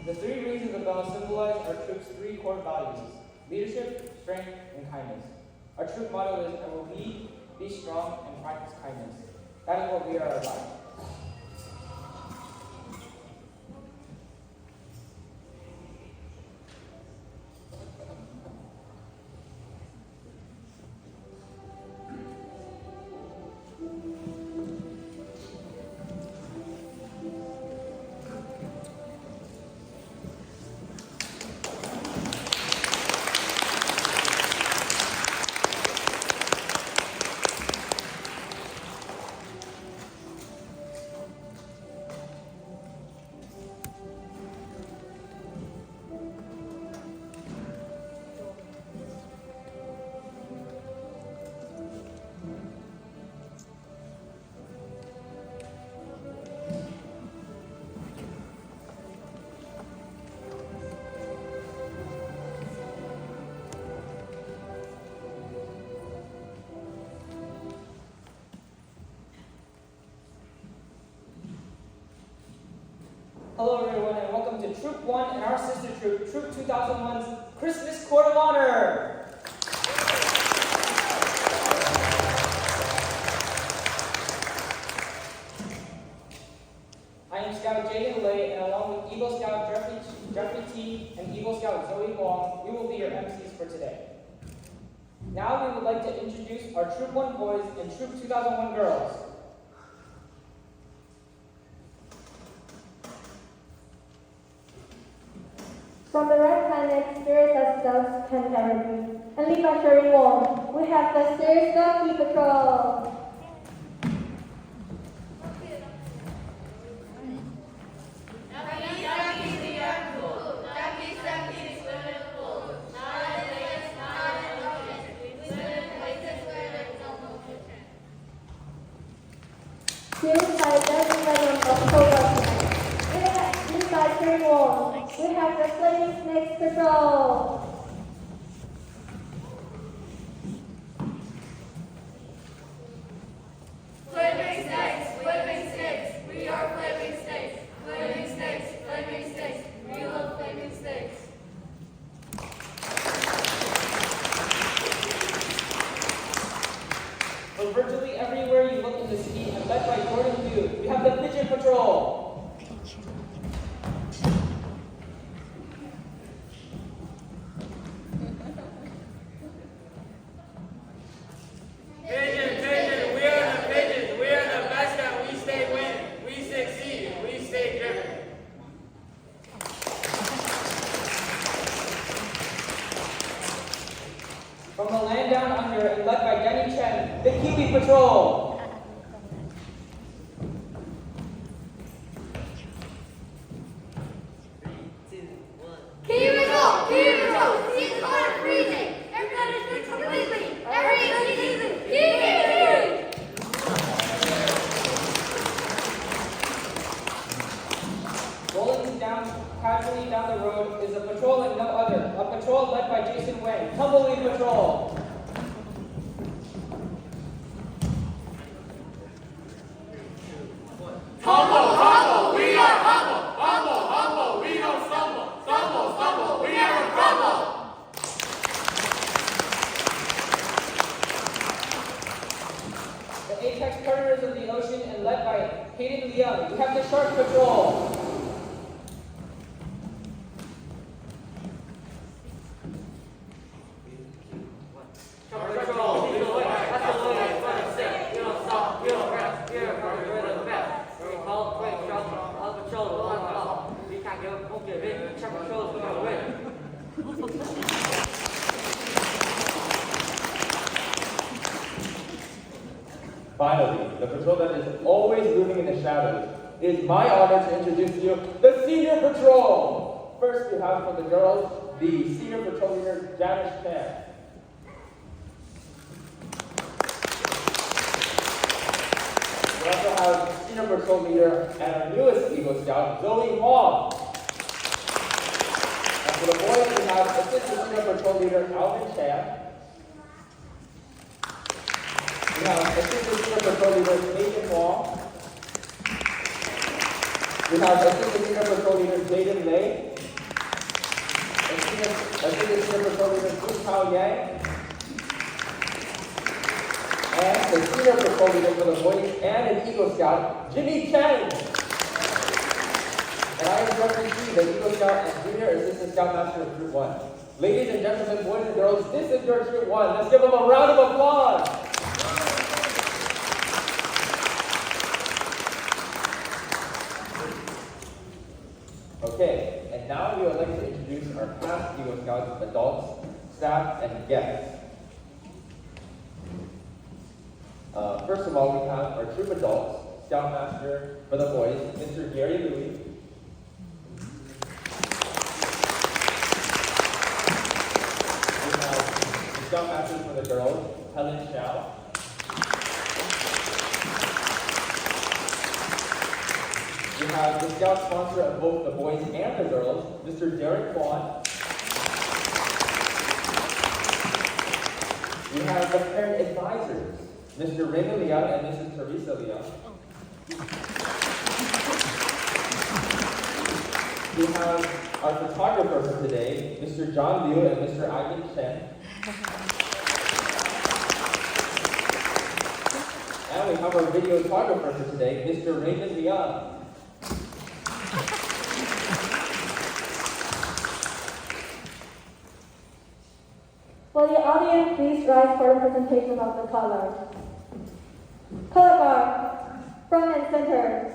The three rings of the bell symbolize our troop's three core values: leadership, strength, and kindness. Our troop motto is, "I will lead, be strong, and practice kindness." That is what we are about. Hello everyone, and welcome to Troop 1 and our sister troop, Troop 2001's Christmas Court of Honor. I am Scout Jaden Lay, and along with Eagle Scout Jeffrey T. and Eagle Scout Zoe Huang, we will be your MCs for today. Now we would like to introduce our Troop 1 boys and Troop 2001 girls. From the red planet, spirits as doves can ever be. And lead by Sherry Wong, we have the Serious Ducky Patrol. Here's by Judging Venom of Cobra. Lead by Sherry Wong, we have the Flaming Snakes Patrol. Flaming snakes, flaming snakes, we are flaming snakes. Flaming snakes, flaming snakes, we love flaming snakes. From virtually everywhere you look in the city, and led by Jordan Liu, we have the Pigeon Patrol. From the land down under and led by Denny Chen, the Kiwi Patrol. Kiwi Patrol, Kiwi Patrol, it's hard freezing. Everybody's been completely, everything's easy. Kiwi! Rolling down casually down the road is a patrol and no other. A patrol led by Jason Wang, Tumbleweed Patrol. Humble, humble, we are humble. Humble, humble, we don't stumble. Stumble, stumble, we never crumble. The apex predators of the ocean and led by Hayden Leung, we have the Shark Patrol. Finally, the patrol that is always looming in the shadows. It is my honor to introduce to you the Senior Patrol. First, we have for the girls, the Senior Patrol leader, Janice Chan. We also have Senior Patrol leader and our newest Eagle Scout, Zoe Huang. And for the boys, we have Assistant Senior Patrol leader, Alvin Chan. We have Assistant Senior Patrol leader, Nathan Wong. We have Assistant Senior Patrol Leader Jaden Lay. Assistant Senior Patrol Leader Fu Kao Yang. And the Senior Patrol Leader for the Boys and an Eagle Scout, Jimmy Chang. And I am representing the Eagle Scout and Junior Assistant Scoutmaster of Troop 1. Ladies and gentlemen, boys and girls, this is your Troop 1. Let's give them a round of applause. Okay, and now we would like to introduce our past Eagle Scouts, adults, staff, and guests. First of all, we have our troop adults, Scoutmaster for the boys, Mr. Gary Louie. We have the Scoutmaster for the girls, Helen Xiao. We have the Scout sponsor of both the boys and the girls, Mr. Derek Kwan. We have the parent advisors, Mr. Raymond Liang and Mrs. Teresa Liang. We have our photographer for today, Mr. John Liu and Mr. Ivan Chen. And we have our videographer for today, Mr. Raymond Liang. Will the audience please rise for the presentation of the colors? Color guard, front and center.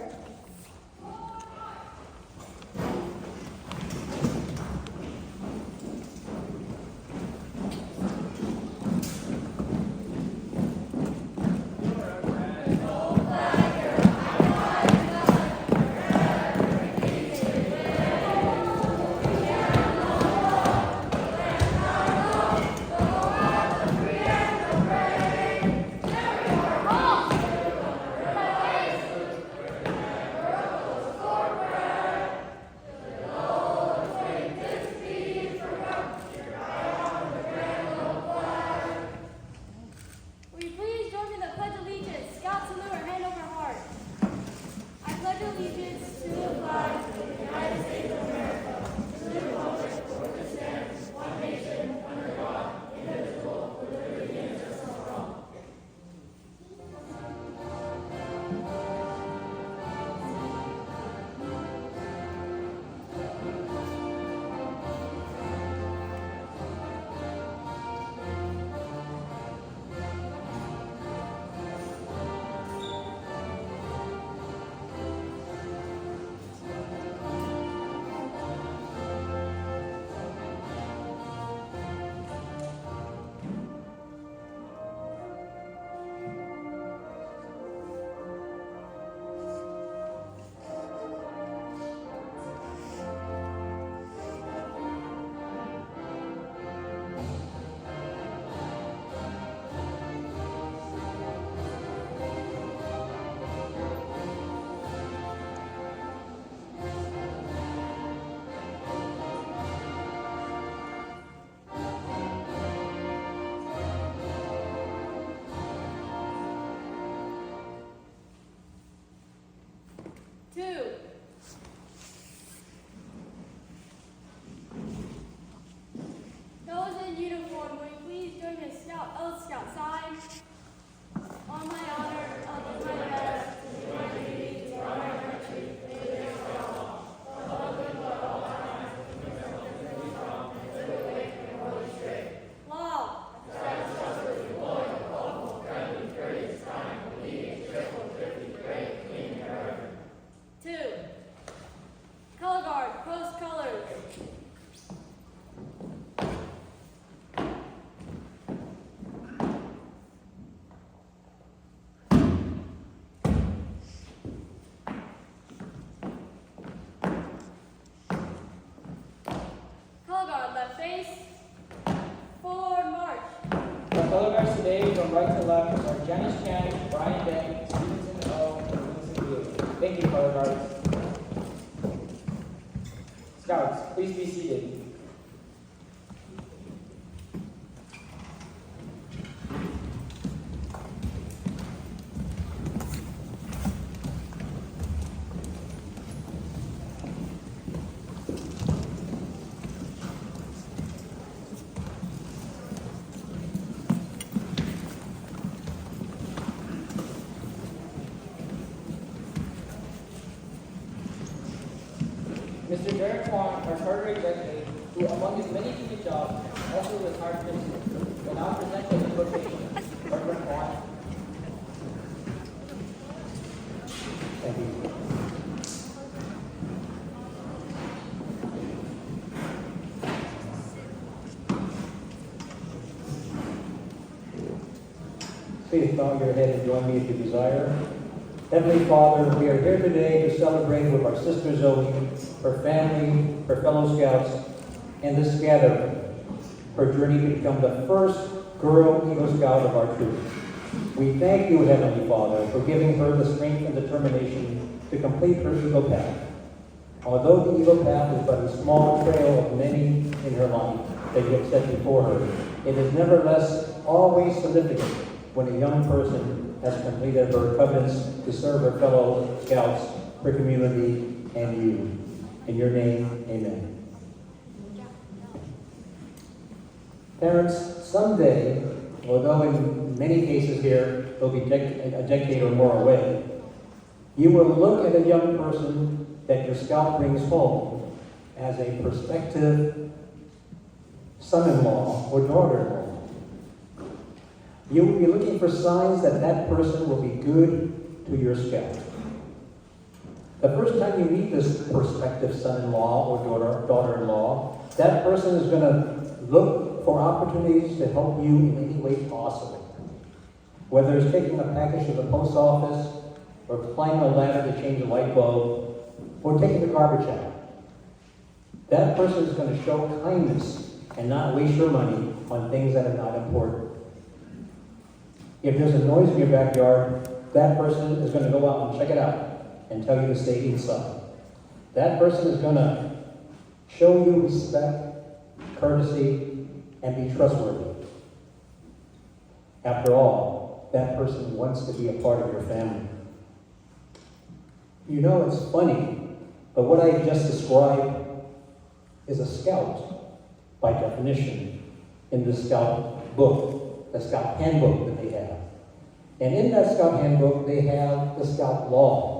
Color guards today from right to left are Janice Chan, Brian Deng, Stevenson O, and Vincent Blue. Thank you, color guards. Scouts, please be seated. Mr. Derek Huang, our charter executive, who among his many unique jobs, also a retired minister, will now present the invocation. Reverend Huang. Thank you. Please bow your head and join me if you desire. Heavenly Father, we are here today to celebrate with our sister Zoe, her family, her fellow scouts, and this gathering, her journey to become the first girl Eagle Scout of our troop. We thank you, Heavenly Father, for giving her the strength and determination to complete her Eagle Path. Although the Eagle Path is but a small trail of many in her life that you have set before her, it is nevertheless always significant when a young person has completed her covenants to serve her fellow scouts, her community, and you. In your name, amen. Parents, someday, although in many cases here they'll be a decade or more away, you will look at a young person that your scout brings home as a prospective son-in-law or daughter-in-law. You will be looking for signs that that person will be good to your scout. The first time you meet this prospective son-in-law or daughter-in-law, that person is going to look for opportunities to help you in any way possible. Whether it's taking a package to the post office, or climbing a ladder to change a light bulb, or taking the garbage out. That person is going to show kindness and not waste your money on things that are not important. If there's a noise in your backyard, that person is going to go out and check it out and tell you to stay inside. That person is going to show you respect, courtesy, and be trustworthy. After all, that person wants to be a part of your family. You know, it's funny, but what I just described is a scout, by definition, in the scout book, the scout handbook that they have. And in that scout handbook, they have the scout law.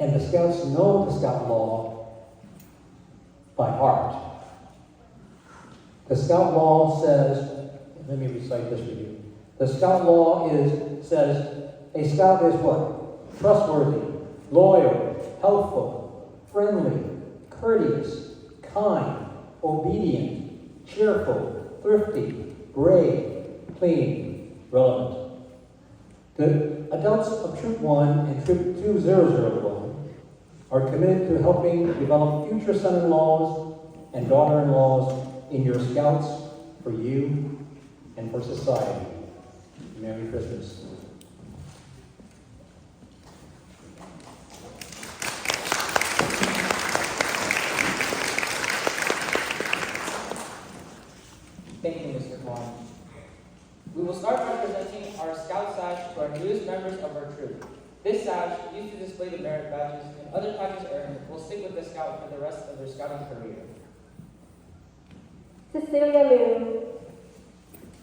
And the scouts know the scout law by heart. The scout law says, let me recite this for you. The scout law says, a scout is what? Trustworthy, loyal, helpful, friendly, courteous, kind, obedient, cheerful, thrifty, brave, clean, relevant. The adults of Troop 1 and Troop 2001 are committed to helping develop future son-in-laws and daughter-in-laws in your scouts, for you, and for society. Merry Christmas. Thank you, Mr. Huang. We will start by presenting our Scout Sash to our newest members of our troop. This sash, used to display the merit badges and other badges earned, will stick with the Scout for the rest of their scouting career. Cecilia Liu,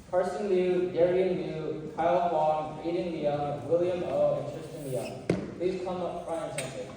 Carson Liu, Darian Liu, Kyle Huang, Aiden Liang, William O, and Tristan Liang. Please come up front and center.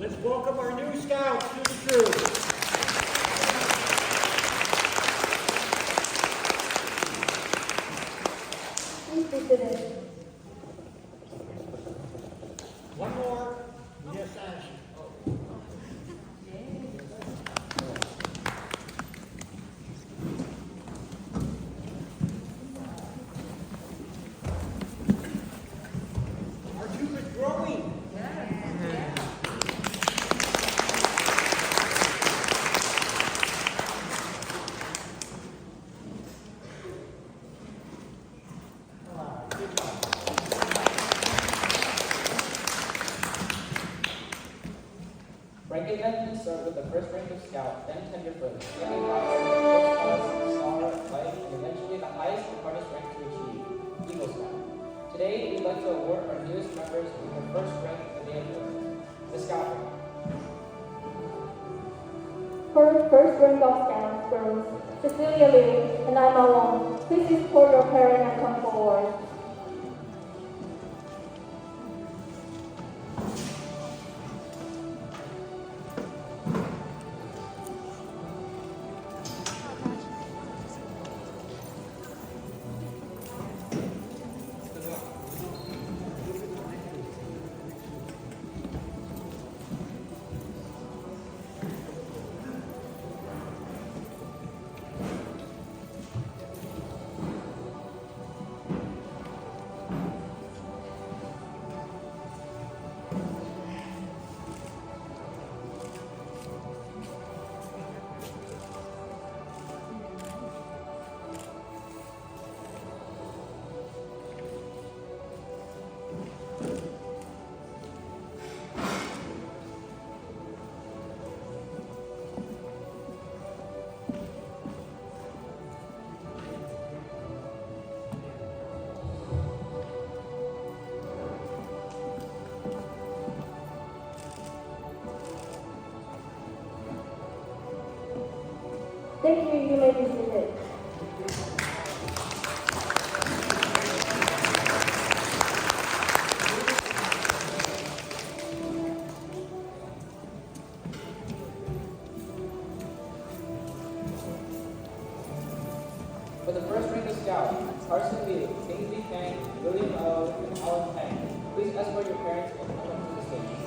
Let's welcome our new scouts to the troop. Please be seated. One more. Yes, Ash. Our troop is growing. Ranking men can start with the first rank of scout, then tenderfoot, second class, first class, star, light, and eventually the highest and hardest rank to achieve, Eagle Scout. Today, we'd like to award our newest members with their first rank of the day of work, the Scout rank. First rank of Scouts girls, Cecilia Liu and Emma Wong. Please escort your parents and come forward. Thank you. You may be seated. For the first rank of scout, Carson Liu, Kingsley Fang, William O, and Alan Peng. Please escort your parents and come up to the stage.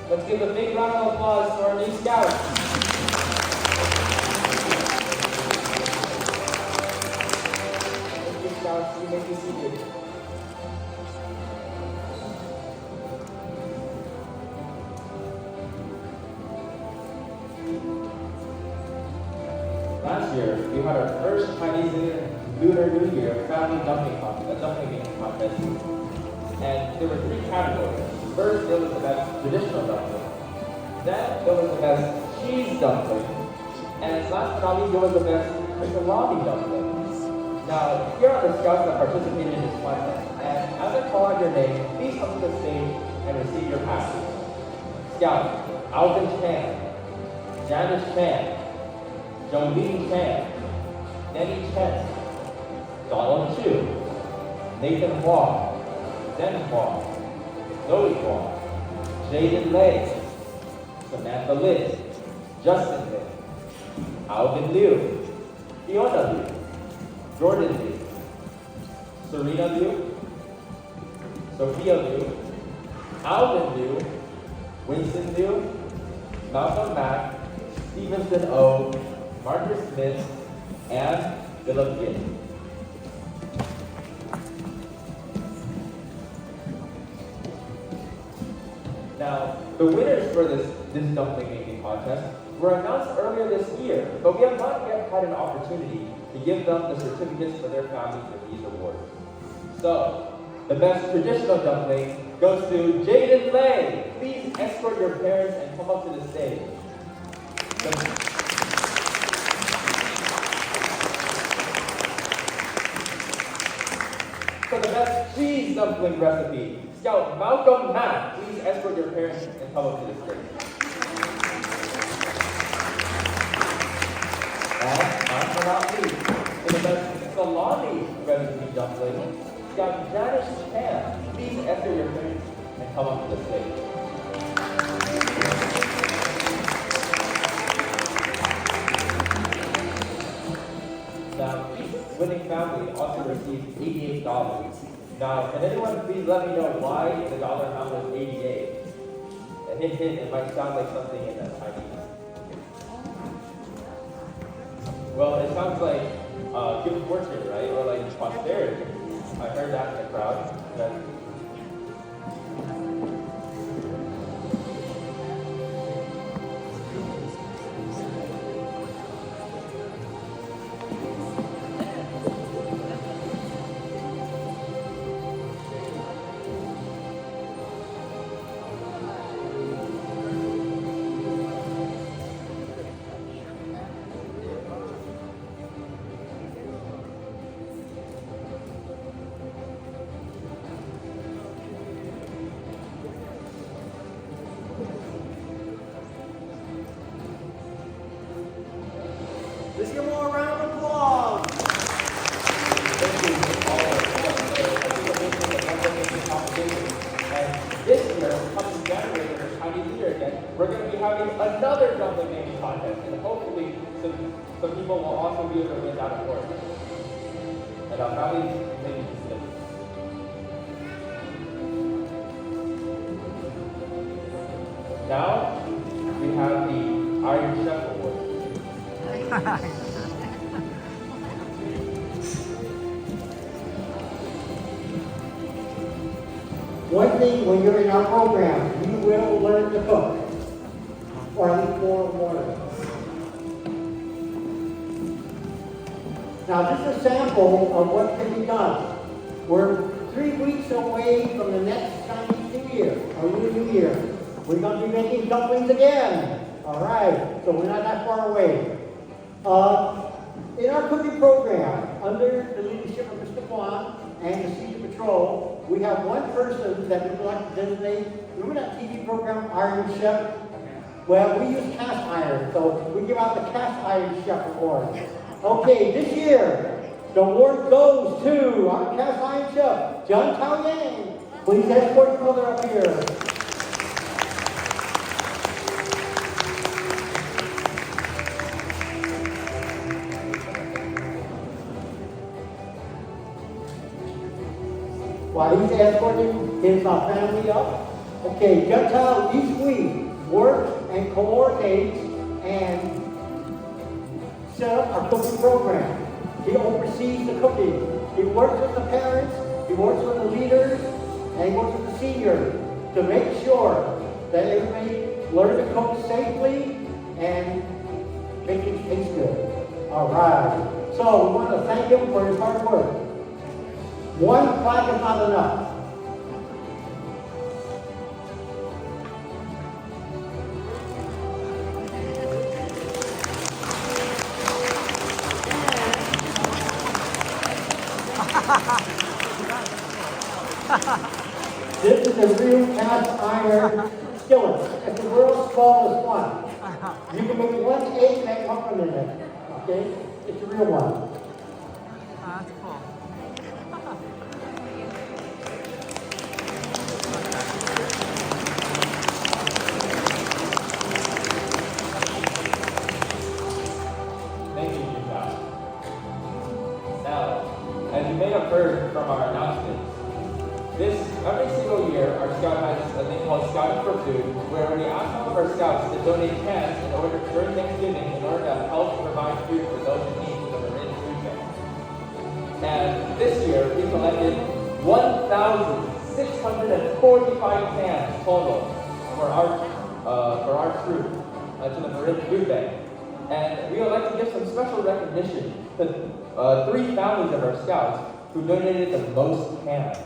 Let's give a big round of applause to our new scouts. Thank you, scouts. You may be seated. Last year, we had our first Chinese Lunar New Year family dumpling making contest. And there were 3 categories. First, there was the best traditional dumpling. Then, there was the best cheese dumpling. And last but not least, there was the best salami dumpling. Now, here are the scouts that participated in this contest. And as I call out your name, please come to the stage and receive your passes. Scout Alvin Chan, Janice Chan, Jolene Chan, Denny Chen, Donald Chu, Nathan Huang, Den Huang, Zoe Huang, Jaden Lei, Samantha Liz, Justin Lin, Alvin Liu, Fiona Liu, Jordan Liu, Serena Liu, Sophia Liu, Alvin Liu, Winston Liu, Malcolm Mack, Stevenson O, Marcus Smith, and Philip Yin. Now, the winners for this dumpling making contest were announced earlier this year, but we have not yet had an opportunity to give them the certificates for their families for these awards. So, the best traditional dumpling goes to Jaden Lei. Please escort your parents and come up to the stage. For the best cheese dumpling recipe, Scout Malcolm Mack, please escort your parents and come up to the stage. And last but not least, for the best salami recipe dumpling, Scout Janice Chan, please escort your parents and come up to the stage. Now, each winning family also received $88. Now, can anyone please let me know why the dollar amount was 88? A hint, it might sound like something in Chinese. Well, it sounds like good fortune, right? Or like prosperity. I heard that in the crowd. Let's give more round of applause. Thank you all for participating in the dumpling competition. And this year, coming January, for Chinese New Year again, we're going to be having another dumpling making contest, and hopefully some people will also be able to win that award. And our families may be considered. Now, we have the Iron Chef Award. One thing, when you're in our program, you will learn to cook. Or at least more of it. Now, this is a sample of what can be done. We're 3 weeks away from the next Chinese New Year, or Lunar New Year. We're going to be making dumplings again. All right, so we're not that far away. In our cooking program, under the leadership of Mr. Huang and the Senior Patrol, we have one person that we would like to designate. Remember that TV program, Iron Chef? Well, we use cast iron, so we give out the Cast Iron Chef Award. Okay, this year, the award goes to our Cast Iron Chef, John Tao Yang. Please escort your mother up here. While he's escorting his family up, Okay, that's how each week works and coordinates and set up our cooking program. He oversees the cooking. He works with the parents, he works with the leaders, and he works with the seniors to make sure that everybody learns to cook safely and make it taste good. All right. So we want to thank him for his hard work. One plaque is not enough. This is a real cast iron skillet. It's the world's smallest one. You can make one egg and make muffin in it. Okay? It's a real one. That's cool. Thank you, Scout. Now, as you may have heard from our announcements, every single year our Scout has a thing called Scouting for Food, where we ask all of our Scouts to donate cans during Thanksgiving in order to help provide food for those in need for the Marin Food Bank. And this year we collected 1,645 cans total for our troop to the Marin Food Bank. And we would like to give some special recognition to 3 families of our Scouts who donated the most cans.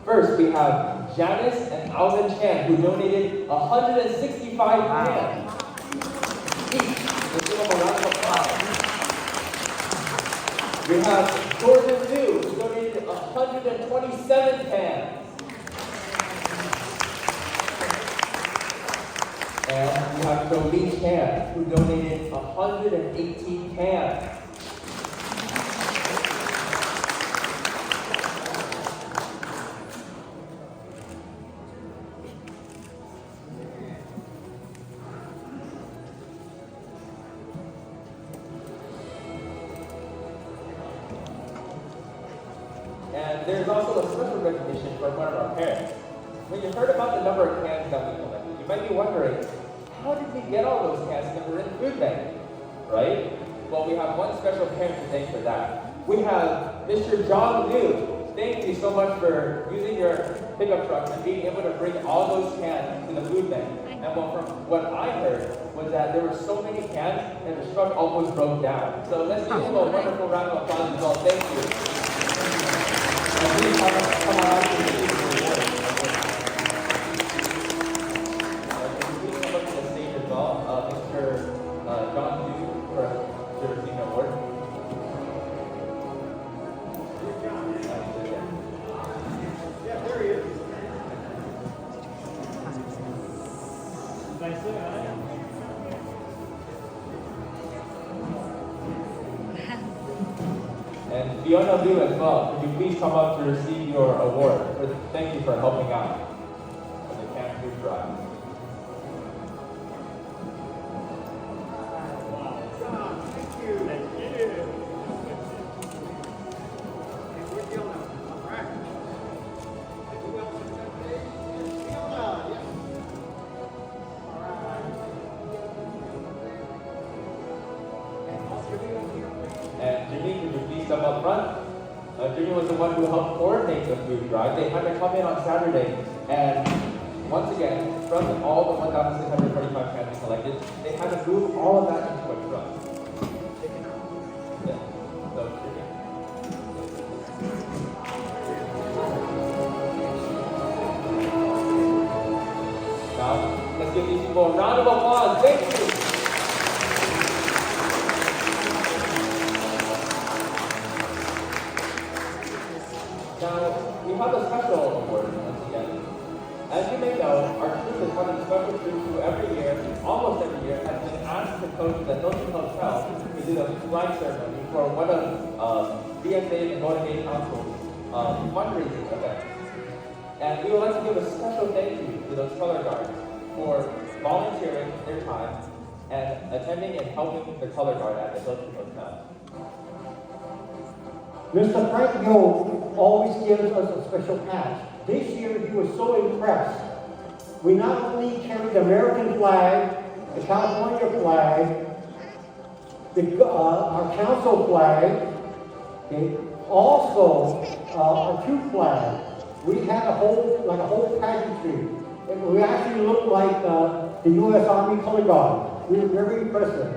First, we have Janice and Alvin Chan, who donated 165 cans each. Let's give them a round of applause. We have Jordan Liu, who donated 127 cans. And we have Jolie Chan, who donated 118 cans. And there's also a special recognition for one of our parents. When you heard about the number of cans that we collected, you might be wondering, how did we get all those cans that were in the food bank? Right? Well, we have one special parent to thank for that. We have Mr. John Liu. Thank you so much for using your pickup truck and being able to bring all those cans to the food bank. And well, from what I heard was that there were so many cans and the truck almost broke down. So let's give him a wonderful round of applause as well. Thank you. And please come on out to the stage for the award. Please come up to the stage as well, Mr. John Liu, for the receiving award. Yeah, there he is. And Fiona Liu as well, could you please come up to receive your award? Thank you for helping out on the Camp Food Drive. And Jimmy, could you please step up front? Jimmy was the one who helped coordinate the food drive. They had to come in on Saturday, and once again, from all the 1,645 cans we collected, they had to move all of that into a truck. Yeah. So, Jimmy. Now, let's give these people a round of applause. Thank you. Now, we have a special award once again. As you may know, our troop is one of the special troops who every year, almost every year, has been asked to coach the Hilton Hotel to do the flag ceremony for one of BSA and Motivate Council's fundraising events. And we would like to give a special thank you to those color guards for volunteering their time and attending and helping the color guard at the Hilton Hotel. Mr. Frank Yo always gives us a special patch. This year he was so impressed we not only carry the American flag, the California flag, our council flag, okay, also our troop flag. We had a whole pageantry. We actually looked like the U.S. Army color guard. We were very impressive.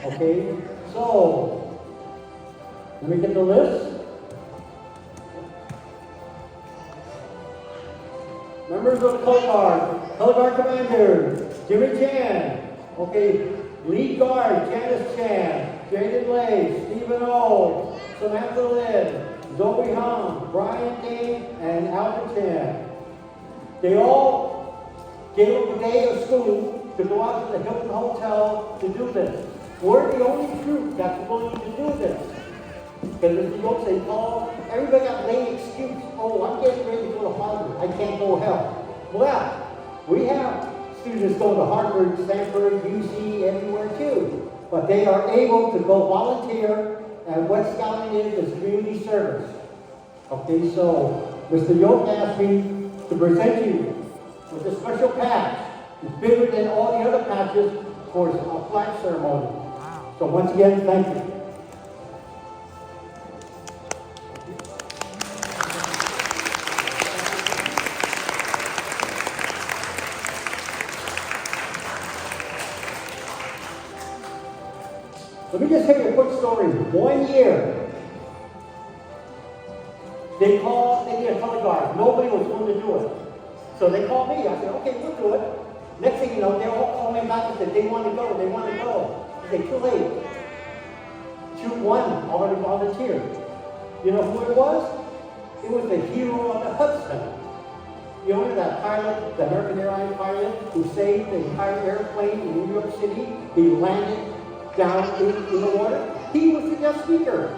Okay, so let me get the list. Members of the color guard commander, Jimmy Chan. Okay, lead guard, Janice Chan, Jaden Lay, Stephen O, Samantha Lynn, Zoe Huang, Brian Dane, and Albert Chan. They all gave up a day of school to go out to the Hilton Hotel to do this. We're the only group that's willing to do this. Because if you don't say, oh, everybody got lame excuse. Oh, I'm getting ready to go to Harvard. I can't go help. Well, we have students go to Harvard, Stanford, UC, everywhere too. But they are able to go volunteer, and what scouting is community service. Okay, so Mr. Yoke asked me to present you with a special patch. It's bigger than all the other patches for a flag ceremony. So once again, thank you. Let me just tell you a quick story. 1 year, they need a color guard. Nobody was willing to do it. So they called me. I said, okay, we'll do it. Next thing you know, they're all calling back and said, they want to go, they want to go. I said, too late. Troop 1 already volunteered. You know who it was? It was the hero of the Hudson. You know that pilot, the American Airlines pilot, who saved the entire airplane in New York City? He landed down in the water. He was the guest speaker.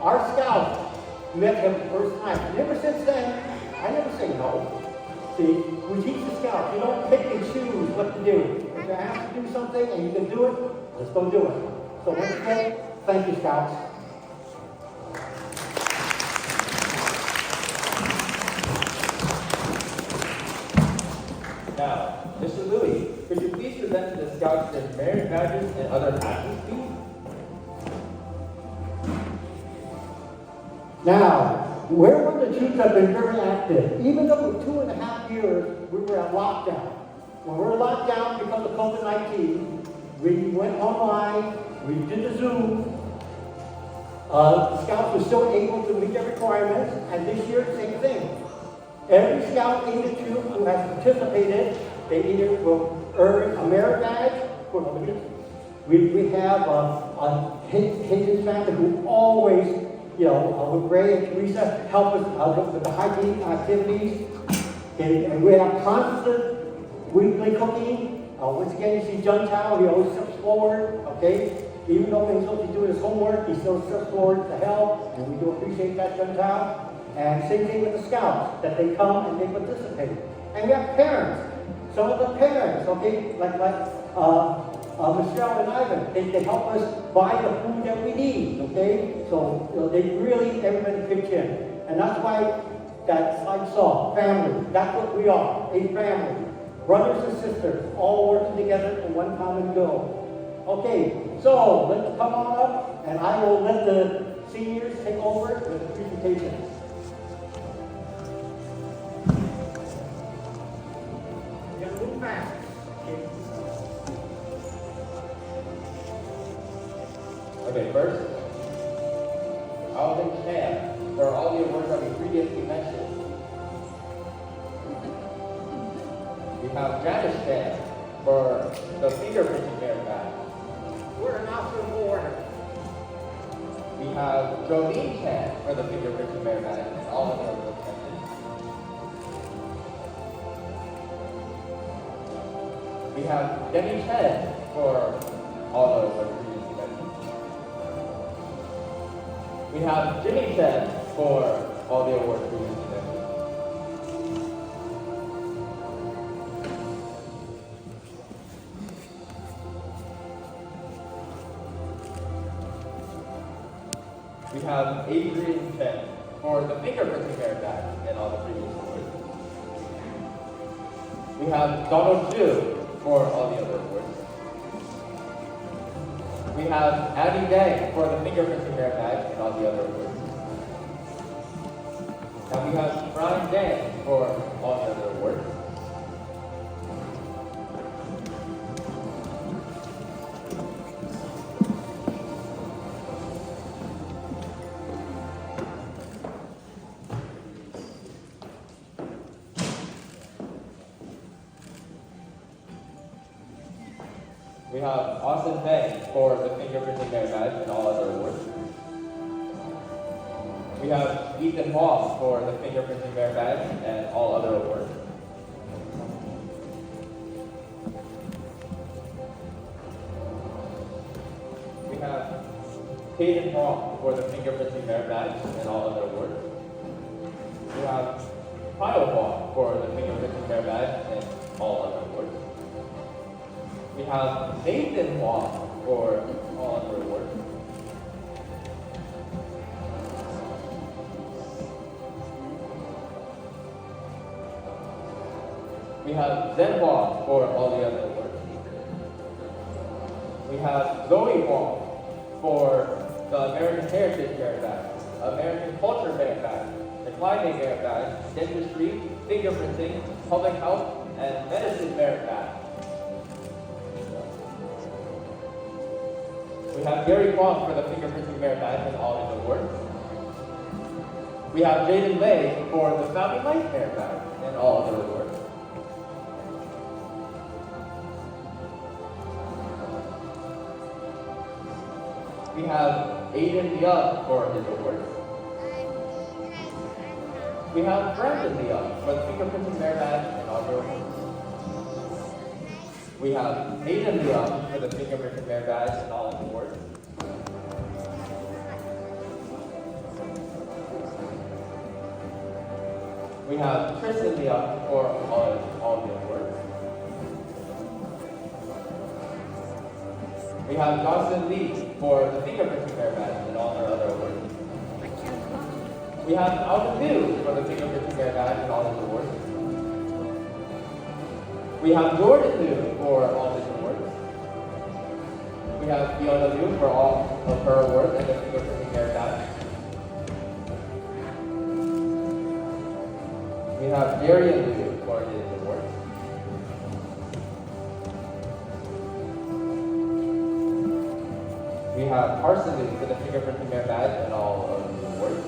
Our scout met him the first time. And ever since then, I never say no. See, we teach the scouts, you don't pick and choose what to do. If you're asked to do something and you can do it, let's go do it. So once again, thank you, scouts. Now, Mr. Louis, could you please present to the scouts their merit badges and other patches, please? Now, where were the troops have been very active? Even though for 2.5 years we were at lockdown. When we were locked down because of COVID-19, we went online, we did the Zoom. The scouts were still able to meet their requirements, and this year, same thing. Every scout in the troop who has participated, they either will earn a merit badge. We have Hayden's family who always, with Ray and Teresa, help us with the hygiene activities. And we have constant weekly cooking. Once again, you see John Tao, he always steps forward, okay? Even though he's supposed to be doing his homework, he still steps forward to help, and we do appreciate that, John Tao. And same thing with the scouts, that they come and they participate. And we have parents. Some of the parents, okay, like Michelle and Ivan, they help us buy the food that we need, okay? So they really, everybody pitch in. And that's why that slide saw, family, that's what we are, a family. Brothers and sisters, all working together for one common goal. Okay, so let's come on up, and I will let the seniors take over with the presentation. Move fast. Okay, first, Alvin Chan for all the awards that we previously mentioned. We have Janice Chan for the fingerprinting merit badge. We're an officer of order. We have Jolene Chan for the fingerprinting merit badge and all of our awards mentioned. We have Demi Chen for all the awards previously mentioned. We have Jimmy Chen for all the awards previously mentioned. We have Adrian Chen for the fingerprinting merit badge and all the previous awards. We have Donald Chu for all the other awards. We have Abby Dang for the fingerprinting merit badge and all the other awards. And we have Brian Dang for all the other awards. We have Austin Feng for the fingerprinting merit badge and all other awards. We have Ethan Huang for the fingerprinting merit badge and all other awards. We have Hayden Huang for the fingerprinting merit badge and all other awards. We have Kyle Huang for the fingerprinting merit badge and all other awards. We have Nathan Huang for all other awards. We have Zen Huang for all the other awards. We have Zoe Huang for the American Heritage Merit Badge, American Culture Merit Badge, the Climate Merit Badge, Dentistry, Fingerprinting, Public Health, and Medicine Merit Badge. We have Gary Huang for the fingerprinting merit badge and all his awards. We have Jaden Lay for the Family Life merit badge and all other awards. We have Aiden Young for his awards. We have Brandon Young for the fingerprinting merit badge and all your awards. We have Aiden Young for the fingerprinting merit badge and all his awards. We have Tristan Young for all the awards. We have Johnson Lee for the fingerprinting merit badge and all their other awards. We have Alvin Liu for the fingerprinting merit badge and all his awards. We have Jordan Liu for all his awards. We have Fiona Liu for all of her awards and the fingerprinting merit badge. We have Darian Liu for his awards. We have Carson Liu for the fingerprinting merit badge and all of his awards.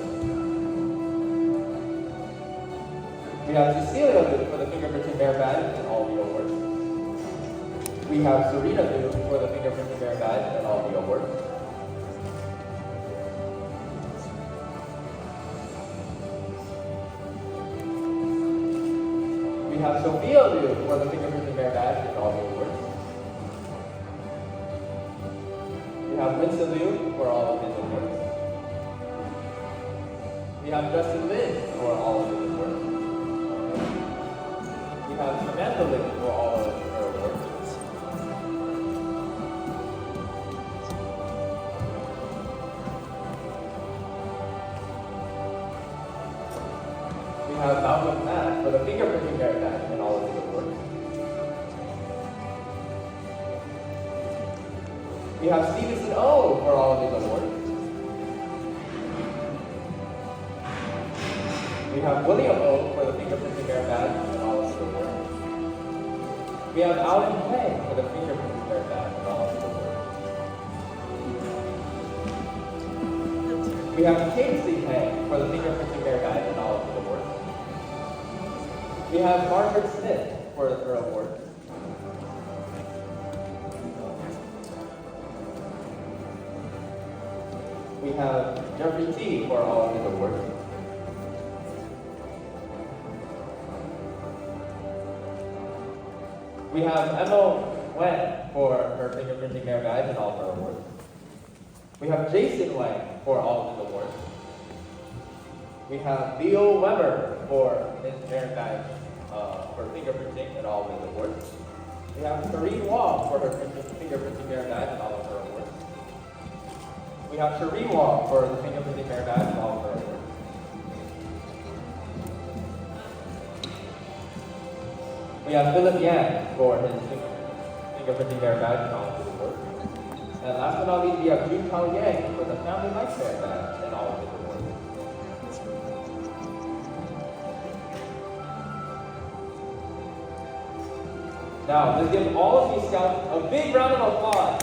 We have Cecilia Liu for the fingerprinting merit badge and all the awards. We have Serena Liu for the fingerprinting merit badge and all the awards. We have Sophia Liu for the fingerprinting merit badge and all the awards. We have Winston Liu for all of his awards. We have Justin Lin for all of his awards. We have Samantha Lin for all of her awards. We have Malcolm Matt for the fingerprinting merit badge and all of his awards. We have Stevenson O for all of his awards. We have William O for the fingerprinting merit badge and all of his awards. We have Alan Peng for the fingerprinting merit badge and all of his awards. We have Casey Peng for the fingerprinting merit badge and all of his awards. We have Margaret Smith for her award. We have Jeffrey T for all of his awards. We have Emma Wen for her fingerprinting merit badge and all of her awards. We have Jason Wang for all of his awards. We have Leo Weber for his merit badge for fingerprinting and all of his awards. We have Karine Wong for her fingerprinting merit badge and all of her awards. We have Cherie Wong for the fingerprinting merit badge and all of her awards. We We have Philip Yan for his fingerprinting merit badge and all of his work. And last but not least, we have Jun Tao Yang for the Family Life Merit badge and all of his work. Now, let's give all of these scouts a big round of applause.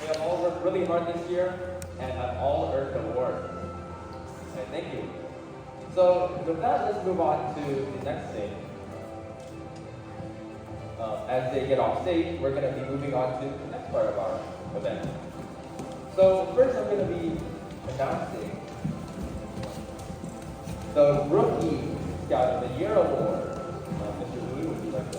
We have all worked really hard this year and have all earned the award. Okay, thank you. So, with that, let's move on to the next thing. As they get off stage, we're going to be moving on to the next part of our event. So, first I'm going to be announcing the Rookie Scout of the Year Award. Mr. Wu, would you like to?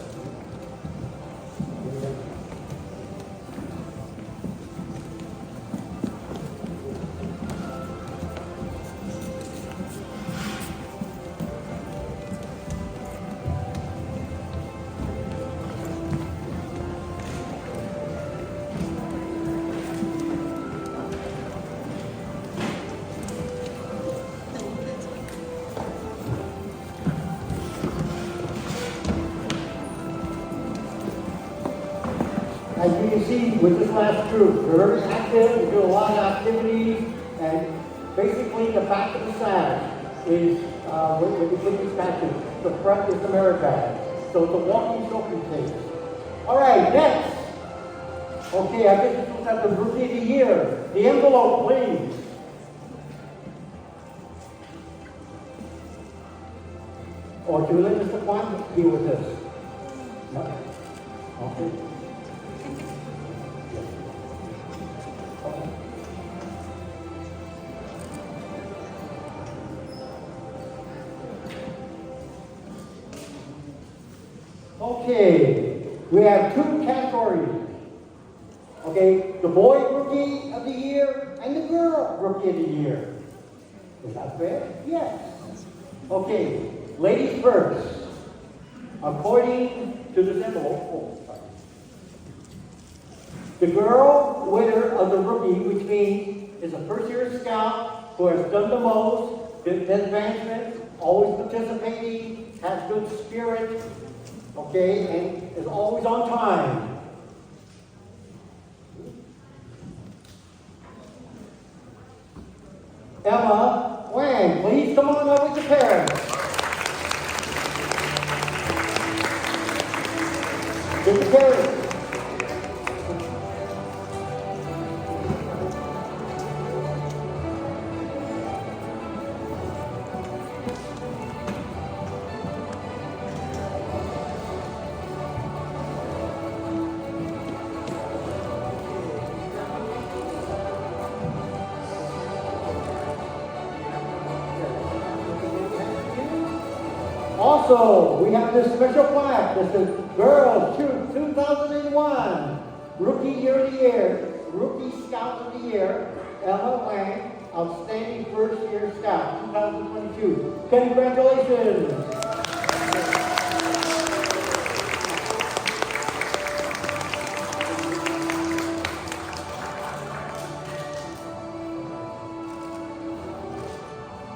As you can see with this last troop, they're very active, we do a lot of activities, and basically the back of the sash is what the kids patches. The front is the merit badge. So it's a walking trophy case. All right, next. Okay, I guess this was at the Rookie of the Year. The envelope, please. Or should we let Mr. Huang deal with this? No? Okay. Okay, we have two categories. Okay, the boy Rookie of the Year and the girl Rookie of the Year. Is that fair? Yes. Okay, ladies first. According to this envelope, the girl winner of the Rookie, which means is a first-year scout who has done the most, did advancement, always participating, has good spirit, okay, and is always on time. Emma Huang, please come on up with your parents. With the parents. Also, we have this special plaque that says Girls Troop 2001, Rookie Year of the Year, Rookie Scout of the Year, Emma Huang, Outstanding First Year Scout 2022. Congratulations!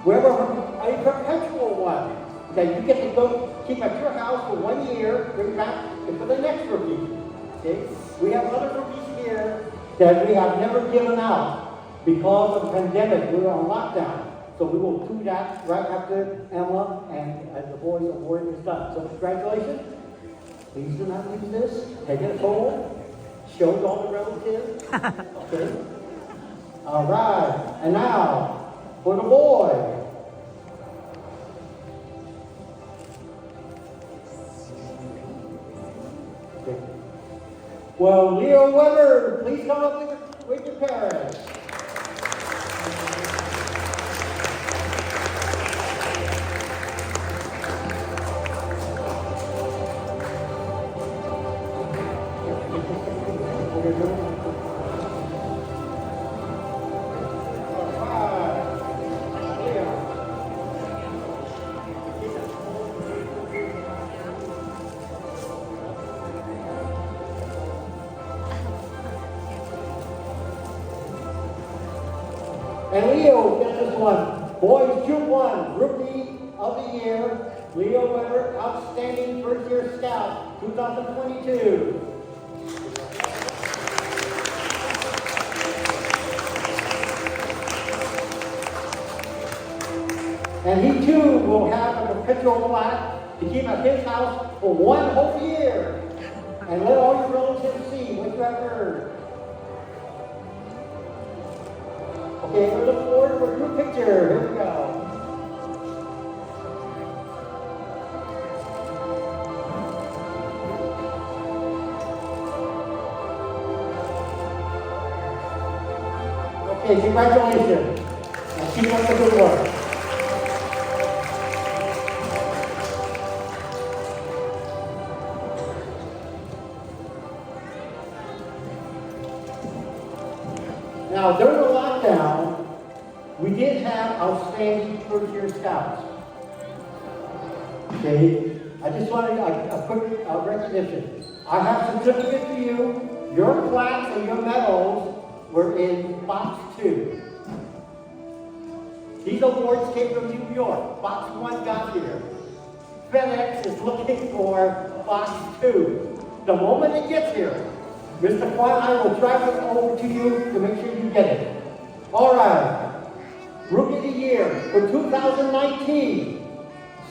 We have a perpetual one that you get to go keep at your house for 1 year, bring back for the next rookie. Okay? We have other rookies here that we have never given out because of the pandemic. We were on lockdown. So we will do that right after Emma and the boy award is done. So congratulations. Please do not use this. Take it home. Show it all the relatives. Okay? All right. And now, for the boy. Okay. Well, Leo Weber, please come up with your parents. And Leo gets this one. Boys Troop 1, Rookie of the Year, Leo Weber, Outstanding First Year Scout, 2022. And he too will have a perpetual plaque to keep at his house for 1 whole year. And let all your relatives see what you have heard. Okay, we look forward for a group picture. Here we go. Okay, congratulations. And keep up the good work. Now, during the lockdown, we did have outstanding first-year scouts. Okay, I just wanted a quick recognition. I have certificates for you. Your plaques and your medals were in box 2. These awards came from New York. Box 1 got here. FedEx is looking for box 2. The moment it gets here, Mr. Huang, I will drive it over to you to make sure you get it. All right. Rookie of the Year for 2019,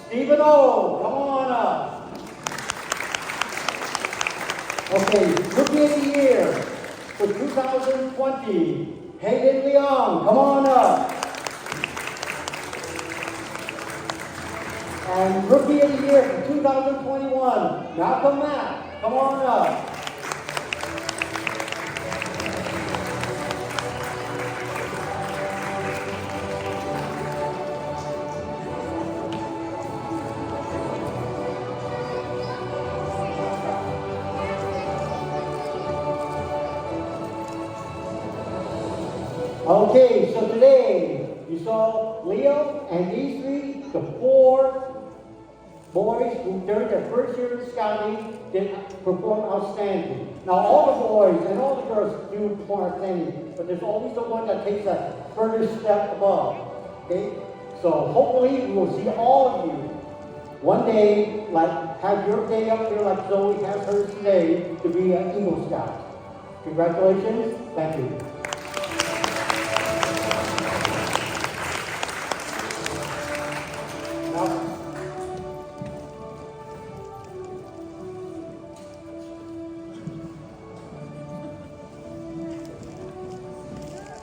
Stephen O. Come on up. Okay, Rookie of the Year for 2020, Hayden Leong. Come on up. And Rookie of the Year for 2021, Malcolm Mack. Come on up. Okay, so today you saw Leo and these 3, the 4 boys who during their first year of scouting did perform outstanding. Now all the boys and all the girls do perform outstanding, but there's always the one that takes a further step above. Okay? So hopefully we will see all of you one day, like have your day up here like Zoe has hers today to be an Eagle Scout. Congratulations. Thank you.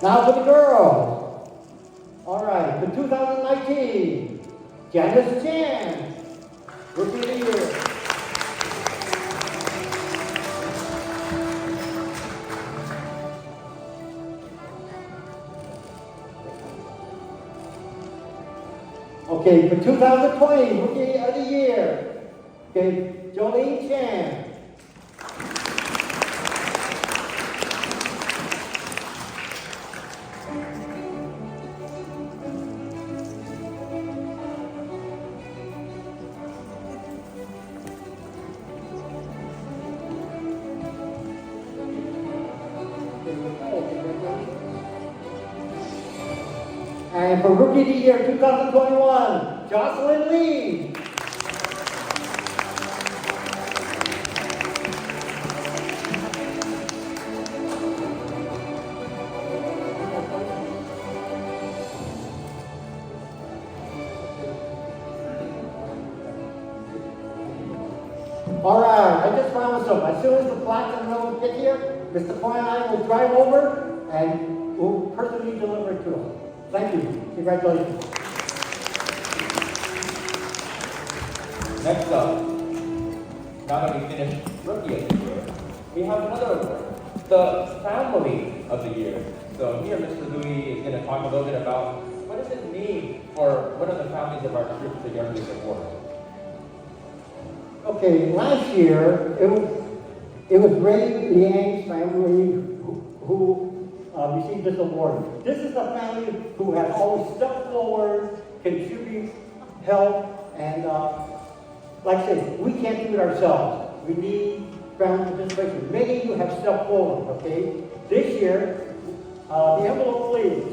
Now for the girls. All right, for 2019, Janice Chan, Rookie of the Year. Okay, for 2020, Rookie of the Year. Okay, Jolene Chan. And for Rookie of the Year 2021, Jocelyn Lee. All right, I just promised them, as soon as the plaques and medals get here, Mr. Klein and I will drive over and we'll personally deliver it to them. Thank you. Congratulations. Next up, now that we finished Rookie of the Year, we have another award, the Family of the Year. So here, Mr. Louis is going to talk a little bit about what does it mean for one of the families of our troops to get this award. Okay, last year it was Ray Liang's family who received this award. This is a family who has always stepped forward, contribute, help, and like I said, we can't do it ourselves. We need family participation. Many of you have stepped forward, okay? This year, the envelope please.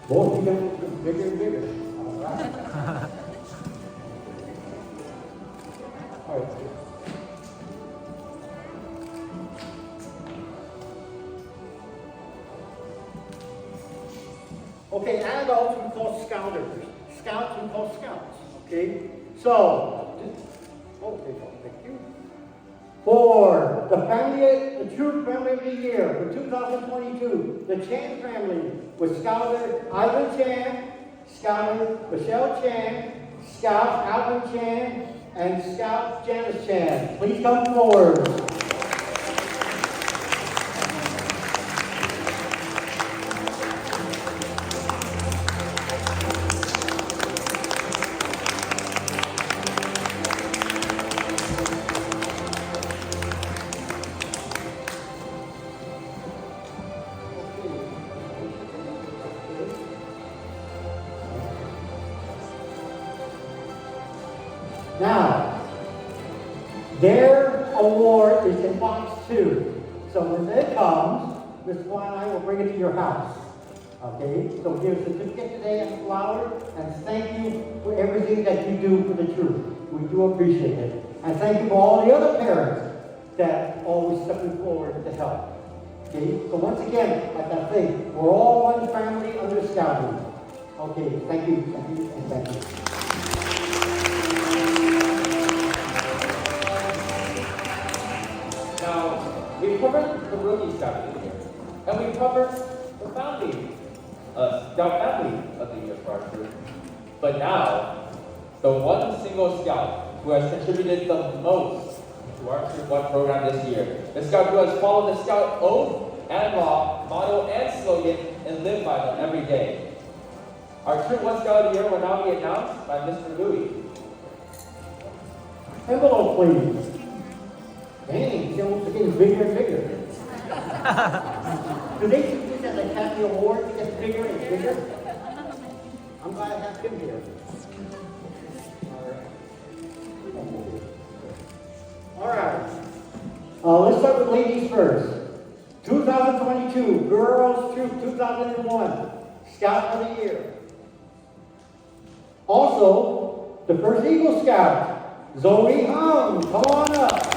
Both become bigger and bigger. All right. All right. Okay, adults we call scouters. Scouts we call scouts. Okay? So, okay, thank you. For the family, the true family of the year for 2022, the Chan family with Scouter Ivan Chan, Scouter Michelle Chan, Scout Alvin Chan, and Scout Janice Chan. Please come forward. Now, their award is in box 2. So when it comes, Mr. Huang and I will bring it to your house. Okay? So here's a certificate today and a flower, and thank you for everything that you do for the truth. We do appreciate it. And thank you for all the other parents that always stepping forward to help. Okay? So once again, like I say, we're all one family under Scouting. Okay, thank you, and thank you. Now, we've covered the rookie scout of the year, and we've covered the scout family of the year for our troop. But now, the one single scout who has contributed the most to our Troop 1 program this year, the scout who has followed the scout oath and law, motto and slogan, and lived by them every day. Our Troop 1 Scout of the Year will now be announced by Mr. Louis. Envelope, please. Dang, the envelopes are getting bigger and bigger. Do they do this as a Academy Award? It gets bigger and bigger? I'm glad I have him here. All right. Let's start with ladies first. 2022 Girls Troop 2001 Scout of the Year. Also, the first Eagle Scout, Zoe Huang. Come on up.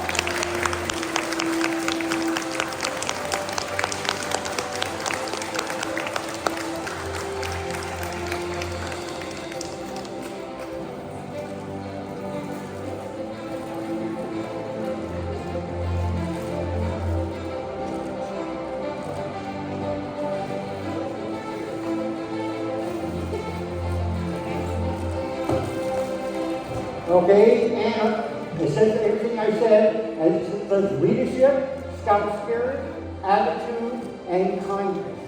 Okay, and it says everything I said, and it says leadership, scout spirit, attitude, and kindness.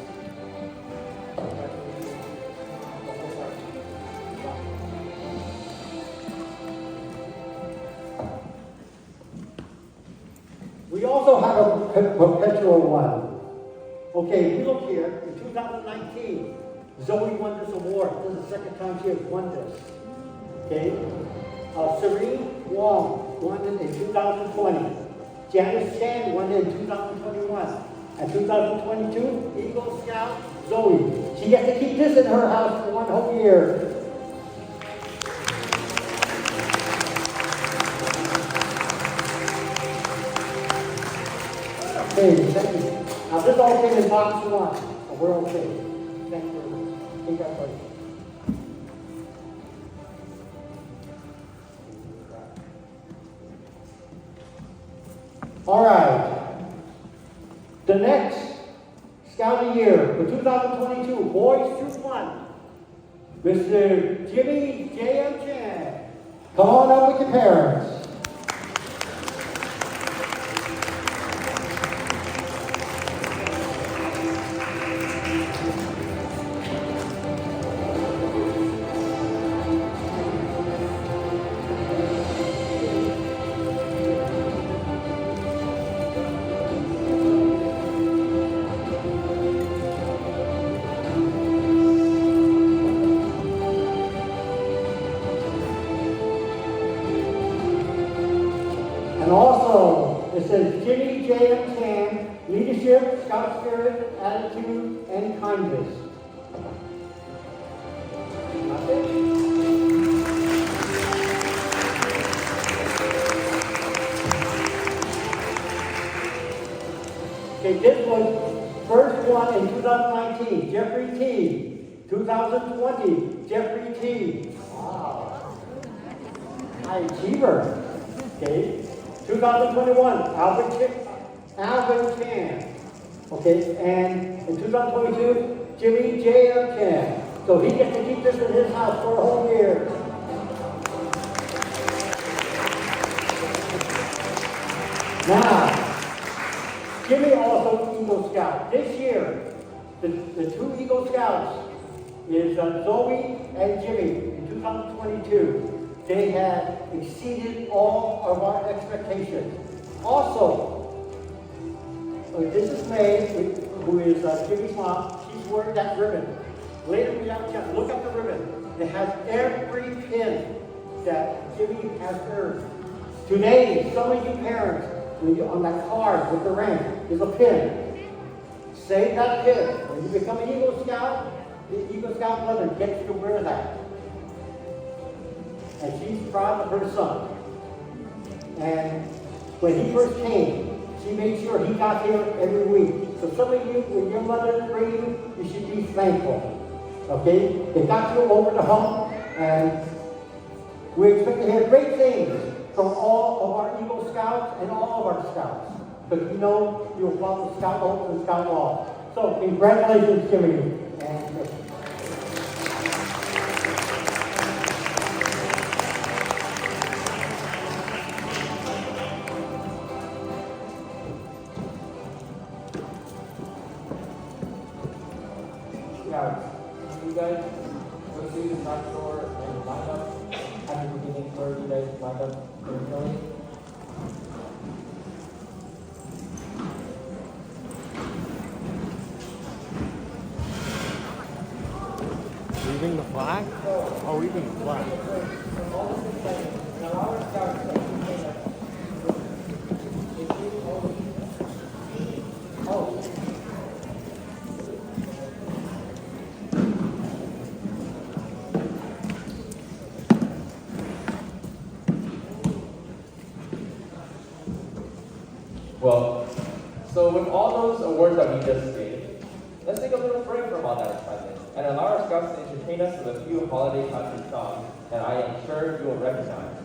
We also have a perpetual one. Okay, we look here, in 2019, Zoe won this award. This is the second time she has won this. Okay? Serene Huang won it in 2020. Janice Chan won it in 2021. And 2022, Eagle Scout Zoe. She gets to keep this in her house for one whole year. Okay, thank you. Now this all came in box 1, so we're okay. Thank you very much. Take that place. All right. The next Scout of the Year for 2022, Boys Troop 1, Mr. Jimmy J.M. Chan. Come on up with your parents. And also, it says Jimmy J.M. Chan, leadership, scout spirit, attitude, and kindness. That's it. Okay, this was first one in 2019, Jeffrey T. 2020, Jeffrey T. Wow. High achiever. Okay. 2021, Alvin Chan. Okay, and in 2022, Jimmy J.M. Chan. So he gets to keep this in his house for a whole year. Now, Jimmy also Eagle Scout. This year, the two Eagle Scouts is Zoe and Jimmy in 2022. They have exceeded all of our expectations. Also, this is May, who is Jimmy's mom. She's wearing that ribbon. Later, we have to look at the ribbon. It has every pin that Jimmy has earned. Today, some of you parents, on that card with the rank, is a pin. Save that pin. When you become an Eagle Scout, the Eagle Scout mother gets to wear that. And she's proud of her son. And when he first came, she made sure he got here every week. So some of you, when your mother brings you, you should be thankful. Okay? They got you over the hump, and we expect to hear great things from all of our Eagle Scouts and all of our Scouts. Because we know you'll follow Scout Oath and Scout Law. So congratulations, Jimmy. And Scouts, you guys go through the back door and line up at the beginning where you guys lined up originally. Leaving the flag? Oh, leaving the flag. All this is like, now our scouts like, if you oh. Well, so with all those awards that we just stated, let's take a little break from all that excitement and allow our scouts to entertain us with a few holiday country songs that I am sure you will recognize.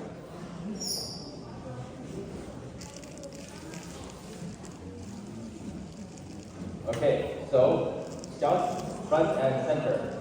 Okay, so scouts front and center.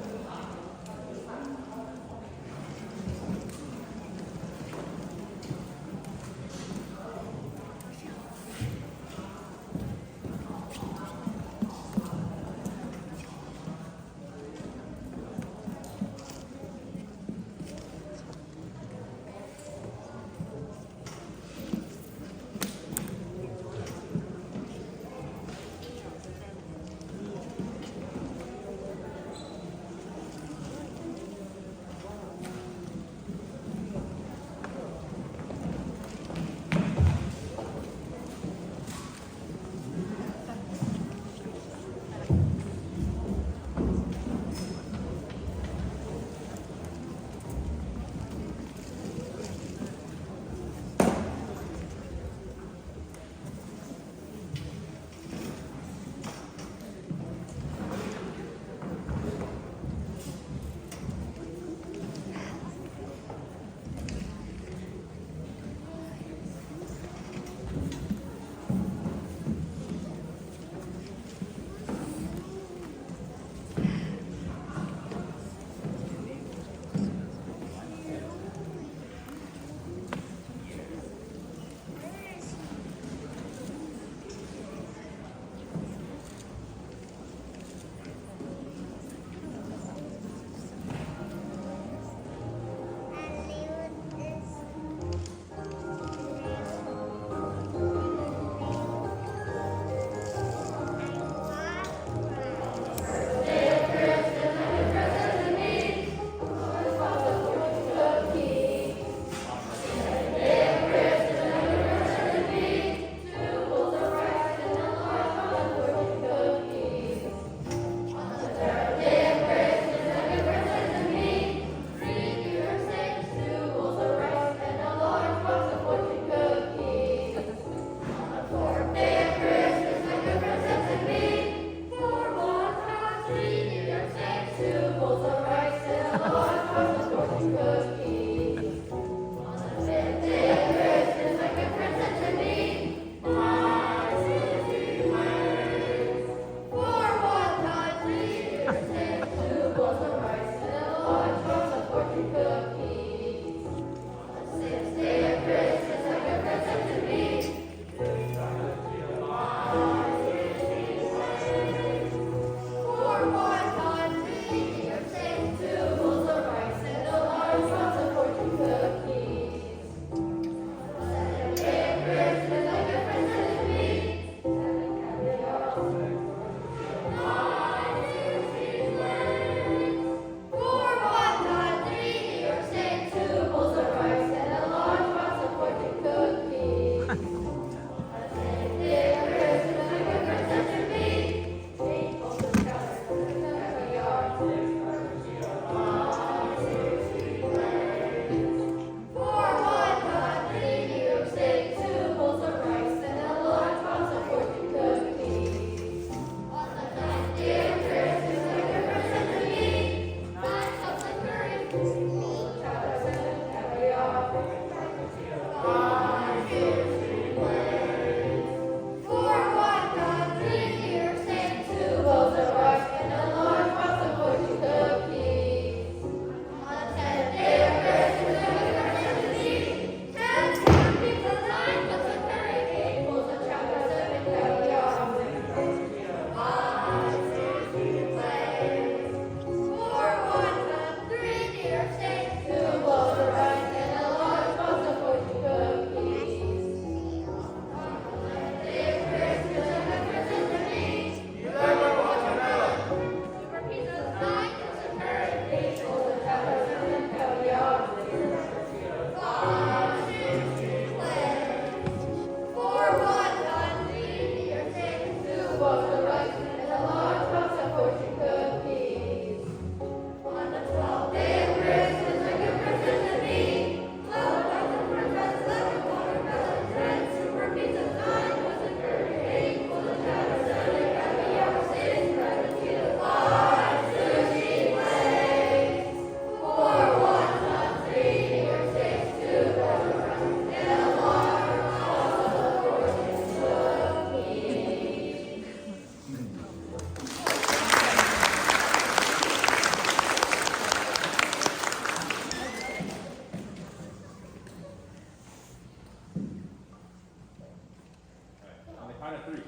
Count of three.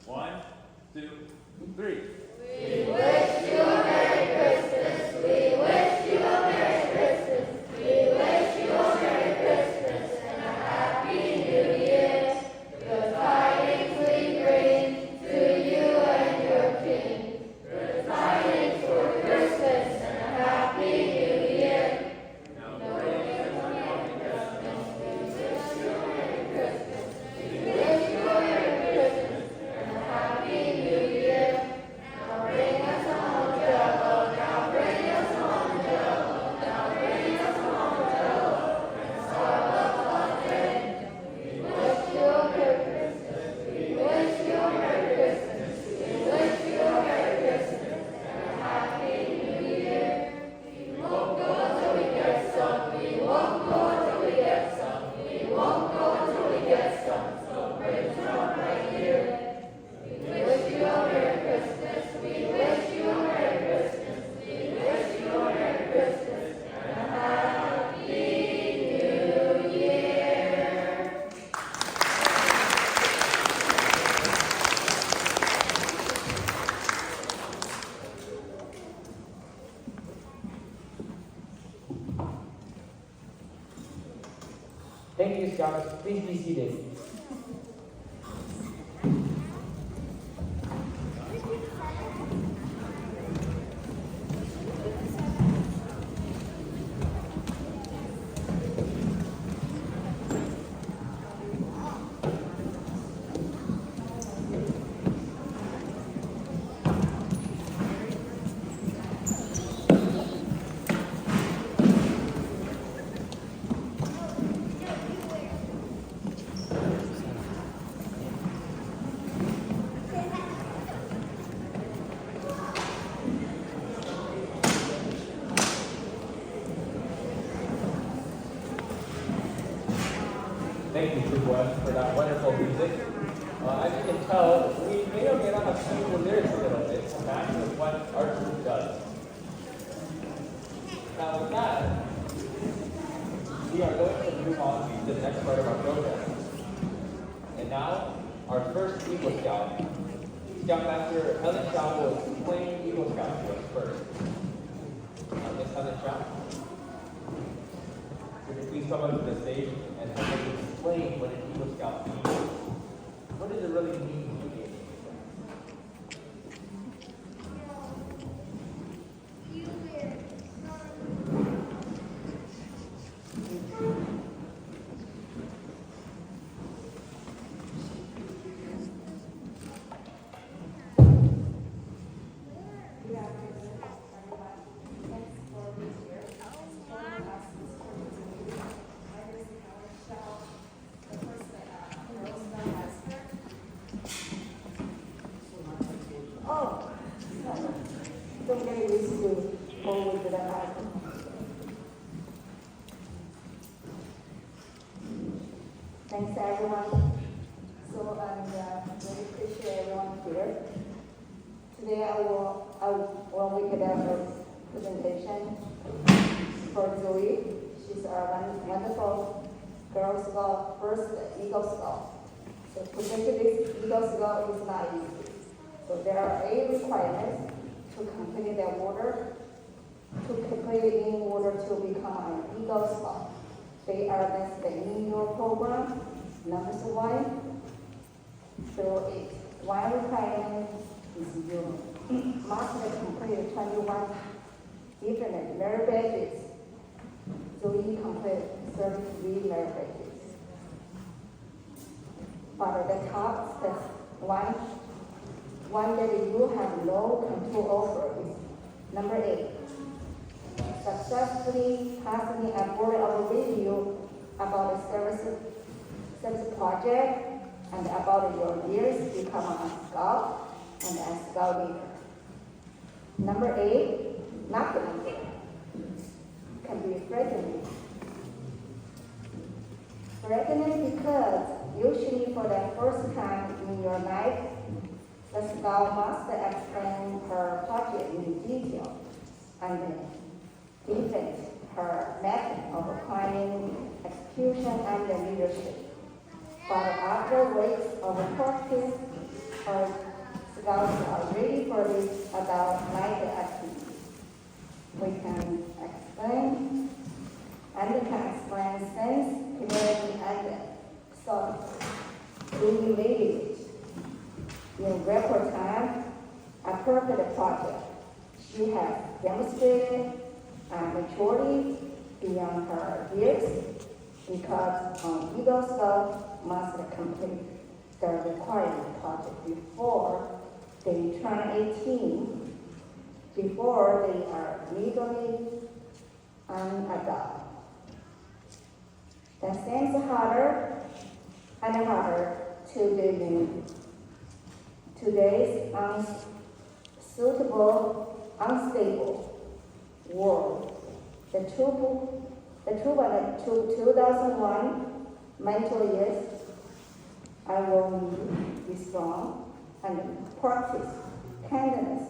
1, 2, 3. We wish you a Merry Christmas. We wish you a Merry Christmas. We wish you a Merry Christmas and a Happy New Year. Good tidings we bring to you and your King. Good tidings for Christmas and a Happy New Year. No wish you a Merry Christmas. We wish you a Merry Christmas. We wish you a Merry Christmas and a Happy New Year. Now bring us home, Jello. Now bring us home, Jello. Now bring us home, Jello. And start the fun day. We wish you a Merry Christmas. We wish you a Merry Christmas. We wish you a Merry Christmas and a Happy New Year. We won't go until we get some. We won't go until we get some. We won't go until we get some. So bring some right here. We wish you a Merry Christmas. We wish you a Merry Christmas. We wish you a Merry Christmas and a Happy New Year. Thank you, Scouts. Please be seated. Thank you, Troop 1, for that wonderful music. As you can tell, we may or may not have changed the lyrics a little bit to match with what our troop does. Now with that, we are going to move on to the next part of our program. And now, our first Eagle Scout. Scoutmaster Helen Chow will explain Eagle Scout to us first. Miss Helen Chow, would you please come up to the stage and help us explain what an Eagle Scout means? What does it really mean to be an Eagle Scout? Oh, don't get used to go with the Bible. Thanks everyone. So I'm very appreciate everyone here. Today I will make a presentation for Zoe. She's our wonderful Girl Scout, first Eagle Scout. So to get to this Eagle Scout is not easy. So there are 8 requirements to complete the order, to complete in order to become an Eagle Scout. They are listed in your program, numbers 1 through 8. One requirement is you must have completed 21 different merit badges. So you complete 33 merit badges. But at the top, the one that you have no control over is number 8. Successfully passing a board of review about the service project and about your years to become a scout and a scout leader. Number 8, not the leader, can be threatening. Threatening because usually for the first time in your life, the scout must explain her project in detail and defend her method of planning, execution, and leadership. But after weeks of practice, our scouts are ready for this adult night activity. We can explain sense, humility, and thought. We made it in record time, a perfect project. She has demonstrated maturity beyond her years because Eagle Scout must complete the required project before they turn 18, before they are legally an adult. That seems harder and harder to live in today's unsuitable, unstable world. The 2001 mental years, I will be strong and practice kindness.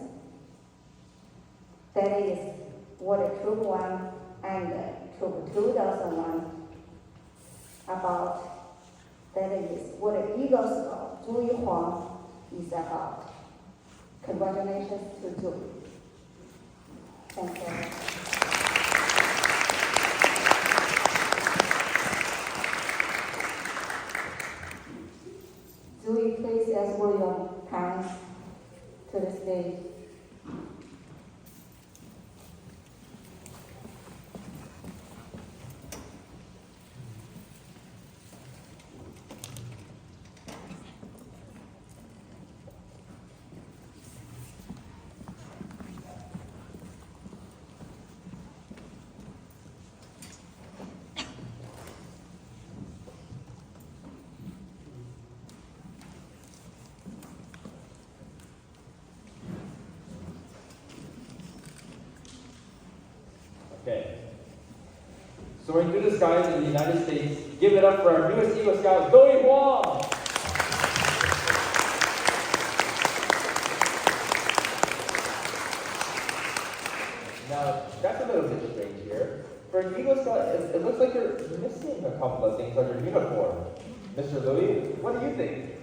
That is what a Troop 1 and Troop 2001 about. That is what an Eagle Scout, Huang, is about. Congratulations to Julie. Thank you. Julie, please escort your parents to the stage. Okay. Soaring through the skies in the United States, give it up for our newest Eagle Scout, Zoe Huang! Now, that's a little bit strange here. For an Eagle Scout, it looks like you're missing a couple of things on your uniform. Mr. Louis, what do you think?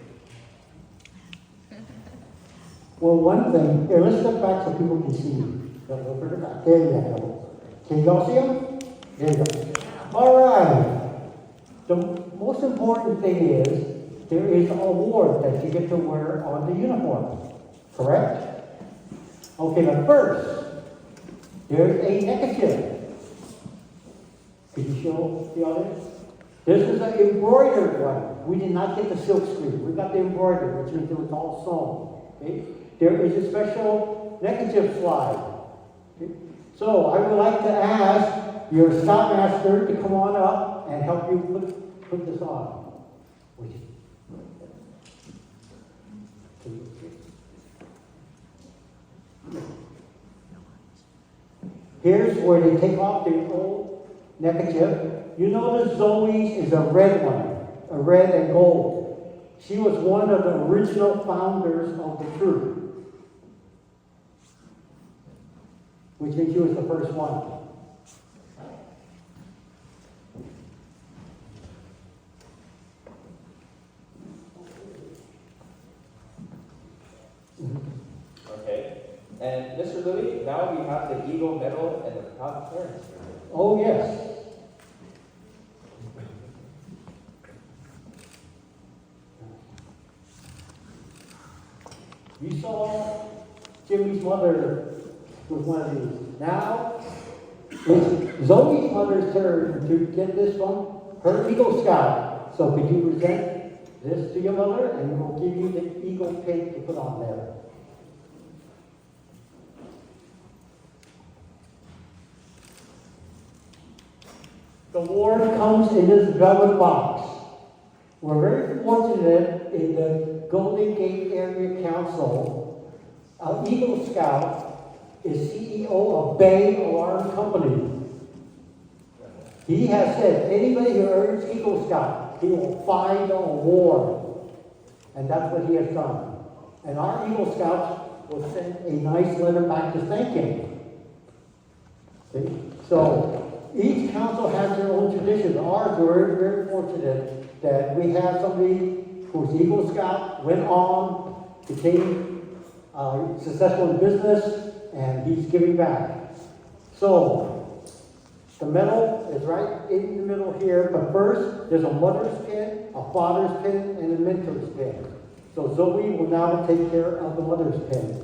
Well, one thing, here, let's step back so people can see you. Go further back. There you go. Can you all see them? There you go. All right. The most important thing is there is an award that you get to wear on the uniform. Correct? Okay, but first, there's a neckerchief. Could you show the audience? This is an embroidered one. We did not get the silk screen. We got the embroidered, which means it was all sewn. Okay? There is a special neckerchief slide. Okay? So I would like to ask your scoutmaster to come on up and help you put this on. Here's where they take off the old neckerchief. You notice Zoe's is a red one, a red and gold. She was one of the original founders of the troop, which means she was the first one. Okay. And Mr. Louis, now we have the Eagle Medal and the proud parents. Oh, yes. You saw Jimmy's mother with one of these. Now, it's Zoe's mother's turn to get this one, her Eagle Scout. So could you present this to your mother, and we'll give you the Eagle pin to put on there. The award comes in this velvet box. We're very fortunate in the Golden Gate Area Council. Our Eagle Scout is CEO of Bay Alarm Company. He has said anybody who earns Eagle Scout, he will find an award. And that's what he has done. And our Eagle Scouts will send a nice letter back to thank him. See? So each council has their own tradition. Ours, we're very fortunate that we have somebody who's Eagle Scout, went on, became successful in business, and he's giving back. So, the medal is right in the middle here, but first, there's a mother's pin, a father's pin, and a mentor's pin. So Zoe will now take care of the mother's pin.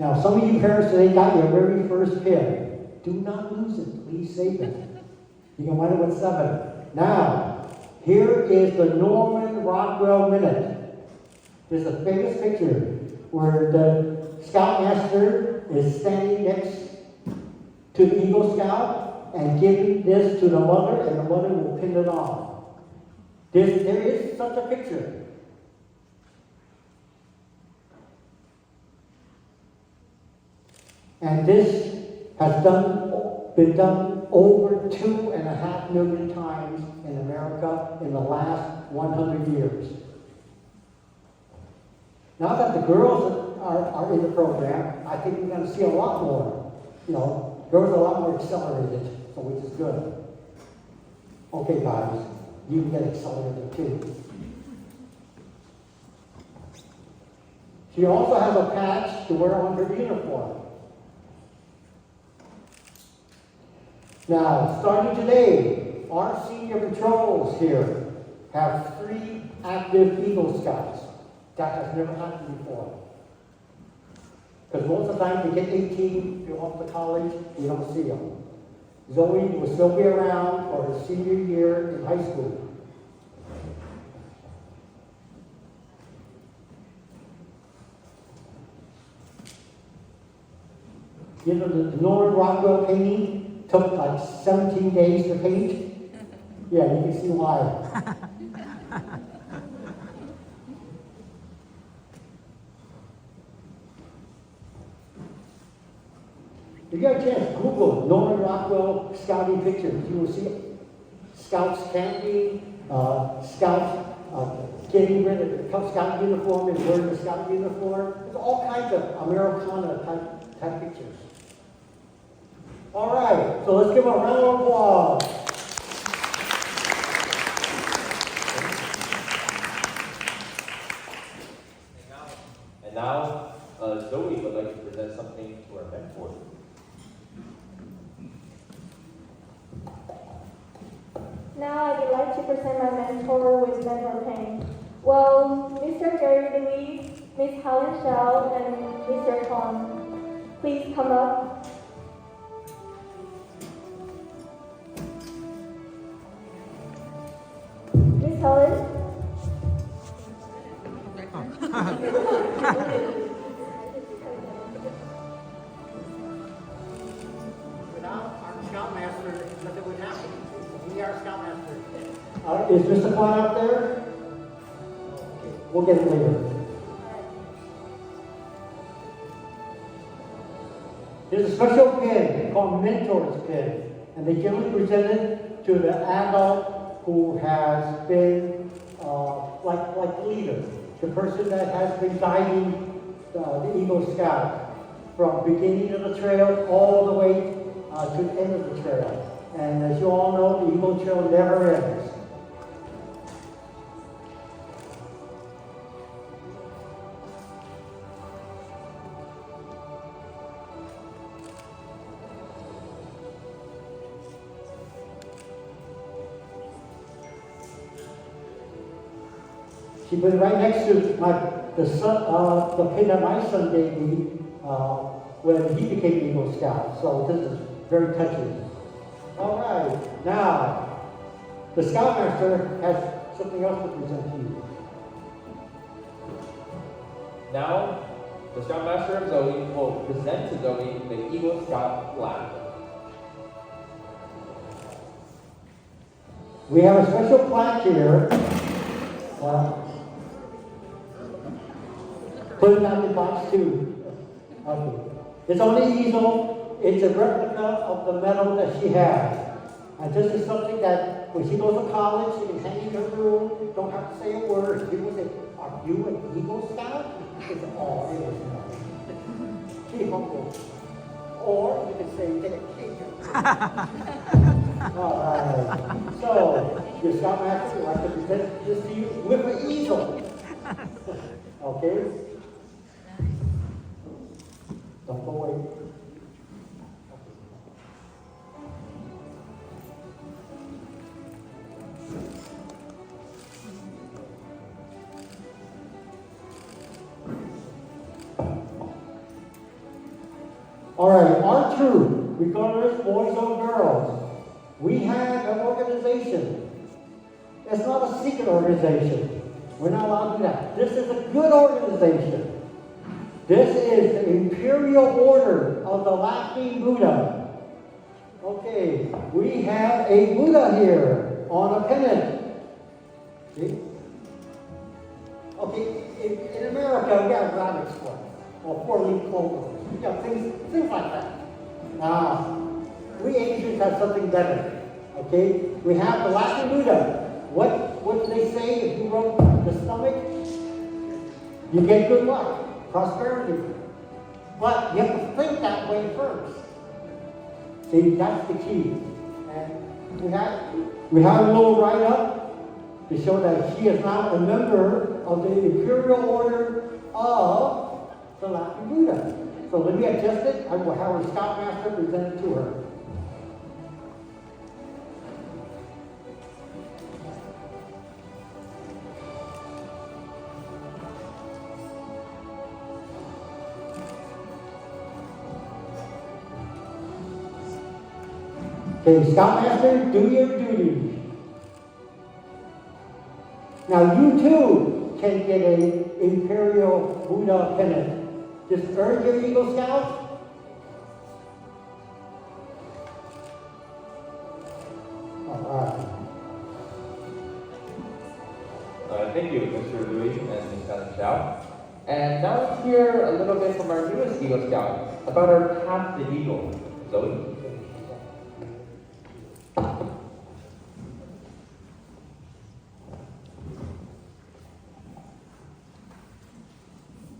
Now, some of you parents today got your very first pin. Do not lose it. Please save it. You can wind up with 7. Now, here is the Norman Rockwell Minute. There's a famous picture where the Scoutmaster is standing next to the Eagle Scout and giving this to the mother, and the mother will pin it on. There is such a picture. And this has been done over 2.5 million times in America in the last 100 years. Now that the girls are in the program, I think we're going to see a lot more. You know, girls are a lot more accelerated, so which is good. Okay, guys, you can get accelerated too. She also has a patch to wear on her uniform. Now, starting today, our senior patrols here have 3 active Eagle Scouts. That has never happened before. Because most of the time they get 18, go off to college, you don't see them. Zoe will still be around for her senior year in high school. You know, the Norman Rockwell painting took like 17 days to paint. Yeah, you can see why. If you get a chance, Google Norman Rockwell scouting pictures. You will see scouts camping, scouts getting rid of the scout uniform and wearing the scout uniform. There's all kinds of Americana type pictures. All right, so let's give them a round of applause. And now, Zoe would like to present something to our mentor. Now I would like to present my mentor with mentor pain. Well, Mr. Gary Louise, Miss Helen Shao, and Mr. Huang, please come up. Miss Helen? Without our Scoutmaster, nothing would happen. We are Scoutmaster. Is Mr. Quan out there? We'll get him later. There's a special pin called Mentor's Pin, and they generally present it to the adult who has been like leader, the person that has been guiding the Eagle Scout from beginning of the trail all the way to the end of the trail. And as you all know, the Eagle Trail never ends. She put it right next to the pin that my son gave me when he became Eagle Scout. So this is very touching. All right, now the Scoutmaster has something else to present to you. Now, the Scoutmaster of Zoe will present to Zoe the Eagle Scout flag. We have a special plaque here. Put it on the box too. Okay. It's on the easel. It's a replica of the medal that she has. And this is something that when she goes to college, she can hang in her room, don't have to say a word. People say, "Are you an Eagle Scout?" She says, "Oh, it was not." Be humble. Or you can say, "Get a cake." All right. So, your Scoutmaster would like to present this to you with an easel. Okay? Don't go away. All right, our troop, regardless boys or girls, we have an organization. It's not a secret organization. We're not allowed to do that. This is a good organization. This is the Imperial Order of the Laughing Buddha. Okay, we have a Buddha here on a pennant. See? Okay, in America, we have rabbit square or four-leaf clover. We got things like that. We Asians have something better. Okay, we have the Laughing Buddha. What do they say if you rub the stomach? You get good luck, prosperity. But you have to think that way first. See, that's the key. And we have a little write-up to show that she is now a member of the Imperial Order of the Laughing Buddha. So let me adjust it. I will have our Scoutmaster present it to her. Okay, Scoutmaster, do your duty. Now you too can get an Imperial Buddha pennant. Just earn your Eagle Scout. All right. Thank you, Mr. Louis and Ms. Helen Chow. And now let's hear a little bit from our newest Eagle Scout about our path to Eagle. Zoe?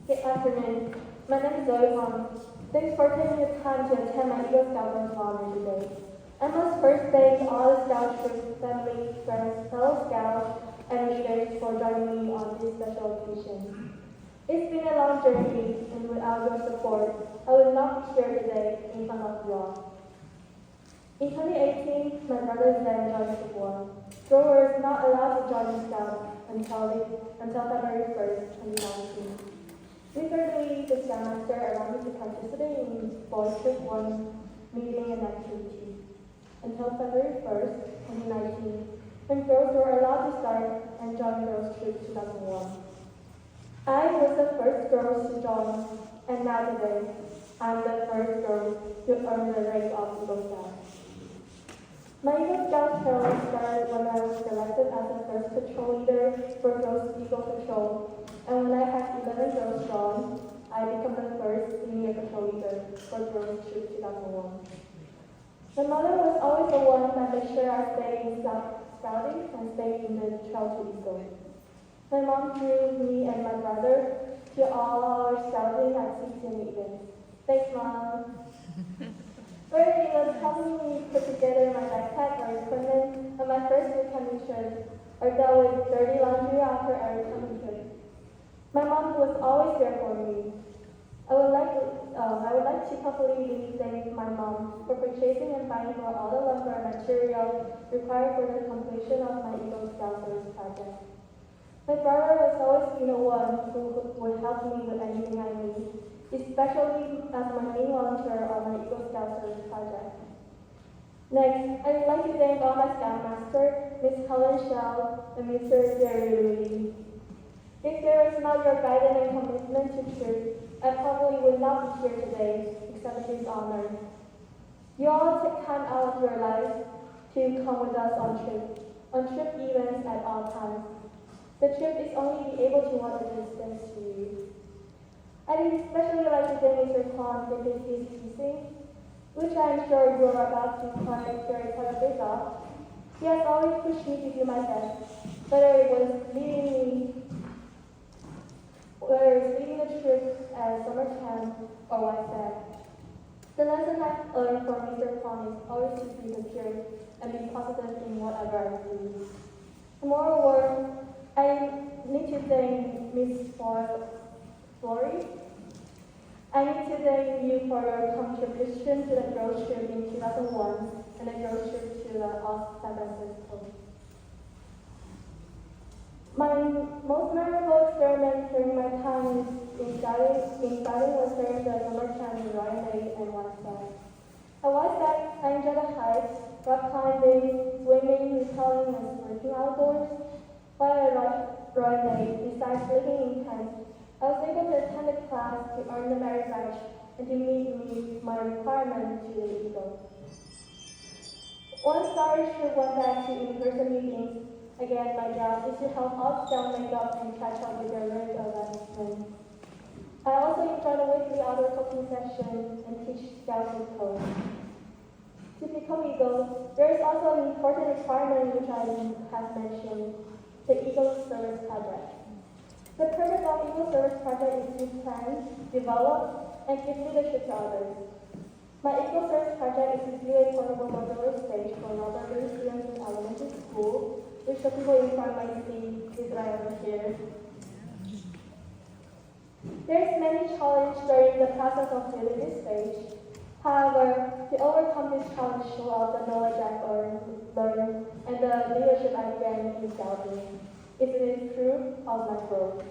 Good afternoon. My name is Huang. Thanks for taking the time to attend my Eagle Scout honor today. I must first thank all the Scout troop, family, friends, fellow Scouts, and leaders for joining me on this special occasion. It's been a long journey, and without your support, I would not be here today in front of you all. In 2018, my brother Zen joined the war. Joe was not allowed to join the Scouts until February 1st, 2019. Recently, the Scoutmaster allowed me to participate in Boys Troop 1 meeting and activity until February 1st, 2019, when girls were allowed to start and join Girls Troop 2001. I was the first girl to join, and now today, I'm the first girl to earn the rank of Eagle Scout. My Eagle Scout journey started when I was selected as the first patrol leader for Girls Eagle Patrol, and when I had 11 girls join, I became the first senior patrol leader for Girls Troop 2001. My mother was always the one that made sure I stayed in scouting and stayed in the trail to Eagle. My mom drew me and my brother to all our scouting activities and events. Thanks, Mom. First, it was helping me put together my backpack or equipment on my first recon trip, or dealt with dirty laundry after a recon trip. My mom was always there for me. I would like to publicly thank my mom for purchasing and buying for all the lumber and material required for the completion of my Eagle Scout service project. My brother has always been the one who would help me with anything I need, especially as my main volunteer on my Eagle Scout service project. Next, I would like to thank all my Scoutmaster, Ms. Helen Shell, and Mr. Gary Louis. If there is not your guidance and commitment to truth, I probably would not be here today, except this honor. You all take time out of your lives to come with us on trip events at all times. The trip is only be able to want a distance to you. I'd especially like to thank Mr. Huang for his teaching, which I'm sure you are about to find very positive of. He has always pushed me to do my best, whether it's leading a trip at summer camp or what's that. The lesson I've learned from Mr. Huang is always to be secure and be positive in whatever I do. Moreover, I need to thank Ms. Flory. I need to thank you for your contribution to the girls' trip in 2001 and the girls' trip to the San Francisco. My most memorable experiment during my time in studying was during the summer camp in Royal Lake and Whiteside. At Whiteside, I enjoyed the hikes, rock climbing, swimming, rappelling, and working outdoors. While at Royal Lake, besides living in tents, I was able to attend a class to earn the merit badge and to meet my requirement to the Eagle. Once our trip went back to in-person meetings, again, my job is to help upscale makeup and catch up with their learning advancements. I also enjoy the weekly outdoor cooking session and teach scouting code. To become Eagle, there is also an important requirement which I have mentioned, the Eagle Service Project. The purpose of Eagle Service Project is to plan, develop, and give leadership to others. My Eagle Service Project is to do a portable modular stage for elderly students in elementary school, which the people in front might see is right over here. There is many challenges during the process of building this stage. However, to overcome this challenge throughout the knowledge I've learned and the leadership I've gained in scouting, it is proof of my growth.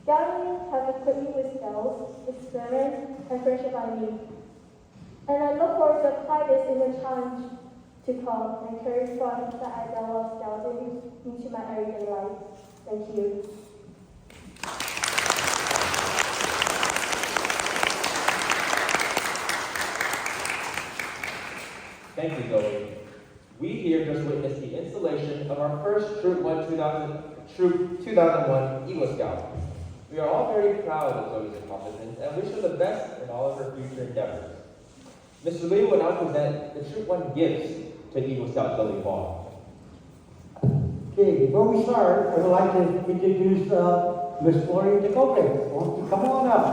Scouting has equipped me with skills, experience, and friendship I need. And I look forward to apply this in the challenge to come and carry forward the idea of scouting into my everyday life. Thank you. Thank you, Zoe. We here just witnessed the installation of our first Troop 2001 Eagle Scout. We are all very proud of Zoe's accomplishments and wish her the best in all of her future endeavors. Mr. Lee will now present the Troop 1 gifts to Eagle Scout Zoe Huang. Okay, before we start, I would like to introduce Ms. Flory DeCope. Won't you come on up?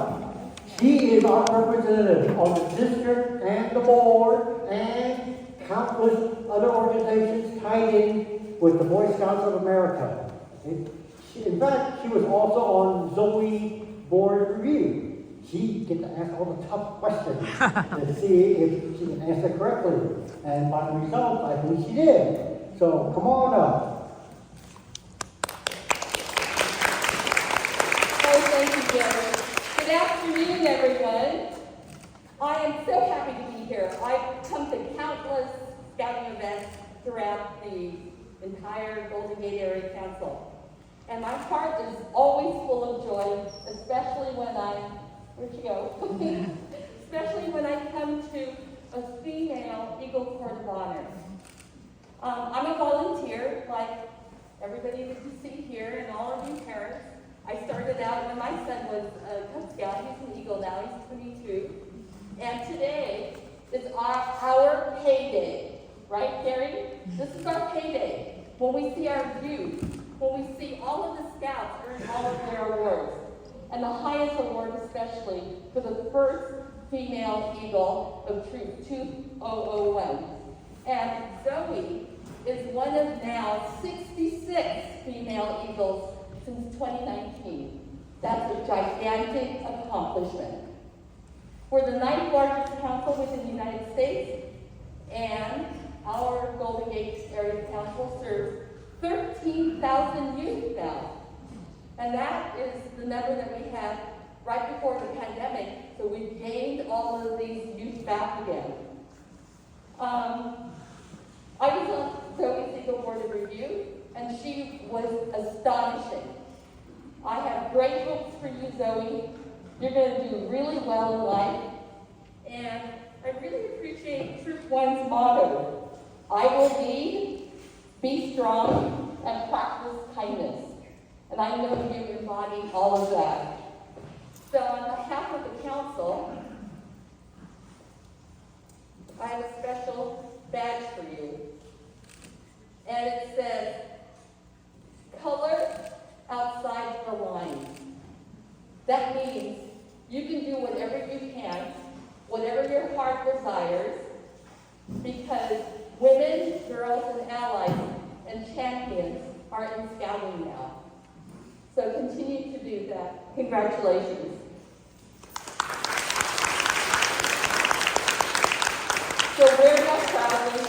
She is our representative on the district and the board and countless other organizations tied in with the Boy Scouts of America. In fact, she was also on Zoe Board Review. She gets to ask all the tough questions to see if she can answer correctly. And by the results, I think she did. So come on up. Oh, thank you, Jerry. Good afternoon, everyone. I am so happy to be here. I've come to countless scouting events throughout the entire Golden Gate Area Council. And my heart is always full of joy, especially when where'd you go? Especially when I come to a female Eagle Court of Honor. I'm a volunteer, like everybody that you see here and all of you parents. I started out when my son was a Cub Scout. He's an Eagle now, he's 22. And today is our payday, right, Gary? This is our payday. When we see our youth, when we see all of the scouts earn all of their awards, and the highest award especially for the first female Eagle of Troop 2001. And Zoe is one of now 66 female Eagles since 2019. That's a gigantic accomplishment. We're the 9th largest council within the United States, and our Golden Gate Area Council serves 13,000 youth now. And that is the number that we had right before the pandemic, so we've gained all of these youth back again. I was on Zoe's Eagle Board of Review, and she was astonishing. I have great hopes for you, Zoe. You're going to do really well in life. And I really appreciate Troop 1's motto, I will lead, be strong, and practice kindness. And I know you embody all of that. So on behalf of the council, I have a special badge for you. And it says, color outside the lines. That means you can do whatever you can, whatever your heart desires, because women, girls, and allies and champions are in scouting now. So continue to do that. Congratulations. So wear that proudly.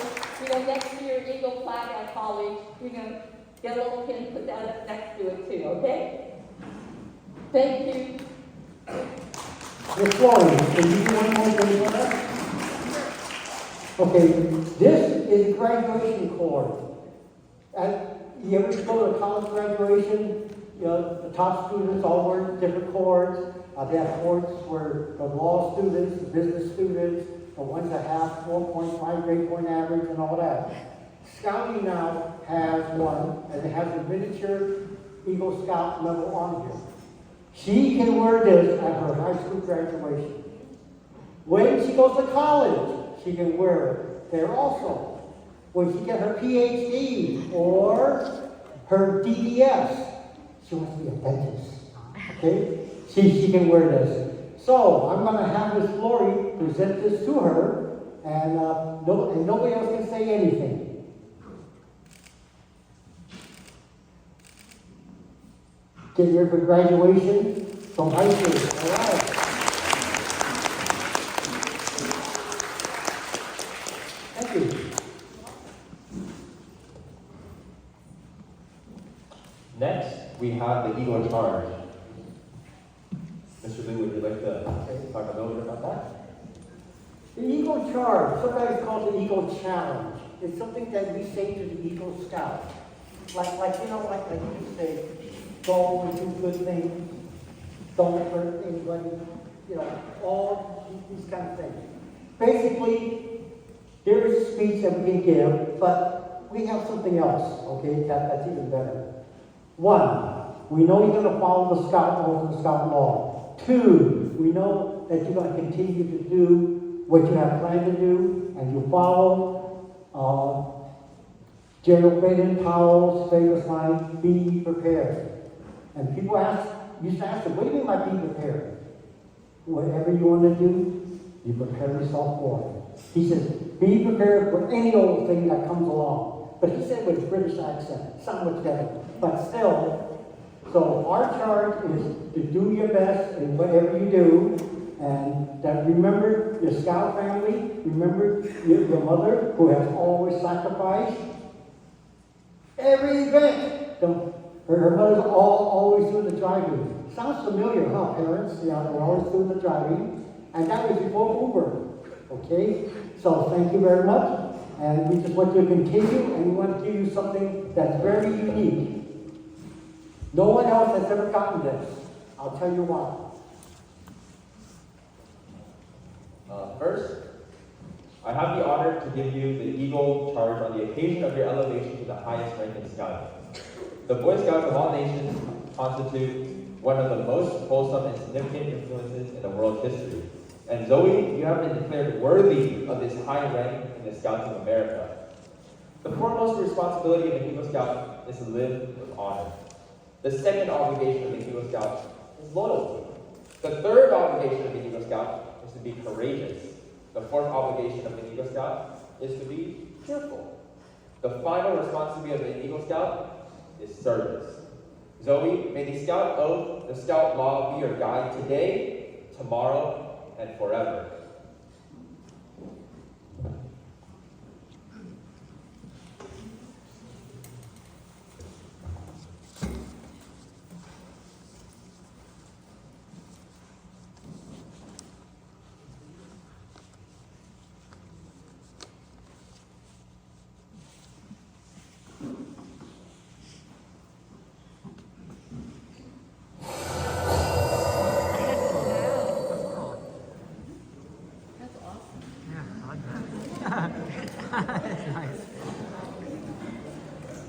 Next to your Eagle flag at college, get a little pin, put that up next to it too, okay? Thank you. Miss Florrie, can you do one more thing for us? Okay, this is graduation cord. You ever go to a college graduation? The top students all wear different cords. They have cords for the law students, the business students, the ones that have 4.5 grade point average and all that. Scouting now has one, and it has a miniature Eagle Scout level on here. She can wear this at her high school graduation. When she goes to college, she can wear it there also. When she gets her PhD or her DDS, she wants to be a dentist, okay? She can wear this. So I'm going to have Miss Florrie present this to her, and nobody else can say anything. Get ready for graduation from high school. All right. Thank you. Next, we have the Eagle Charge. Mr. Lee, would you like to talk a little bit about that? The Eagle Charge, sometimes called the Eagle Challenge. It's something that we say to the Eagle Scouts. Like you say, go and do good things, don't hurt anybody, all these kind of things. Basically, there is a speech that we can give, but we have something else, okay, that's even better. One, we know you're going to follow the Scout rules and the Scout law. Two, we know that you're going to continue to do what you have planned to do, and you follow General Baden-Powell's famous line, be prepared. And people used to ask him, what do you mean by be prepared? Whatever you want to do, you prepare yourself for it. He says, be prepared for any old thing that comes along. But he said it with a British accent, sound much better. But still, so our charge is to do your best in whatever you do, and that remember your Scout family, remember your mother who has always sacrificed. Every event, her mother's always doing the driving. Sounds familiar, huh, parents? They're always doing the driving. And that was before Uber, okay? So thank you very much. And we just want you to continue, and we want to give you something that's very unique. No one else has ever gotten this. I'll tell you why. First, I have the honor to give you the Eagle Charge on the occasion of your elevation to the highest rank in Scouting. The Boy Scouts of all nations constitute one of the most wholesome and significant influences in the world's history. And Zoe, you have been declared worthy of this high rank in the Scouts of America. The foremost responsibility of an Eagle Scout is to live with honor. The second obligation of an Eagle Scout is loyalty. The third obligation of an Eagle Scout is to be courageous. The fourth obligation of an Eagle Scout is to be cheerful. The final responsibility of an Eagle Scout is service. Zoe, may the Scout oath, the Scout law be your guide today, tomorrow, and forever.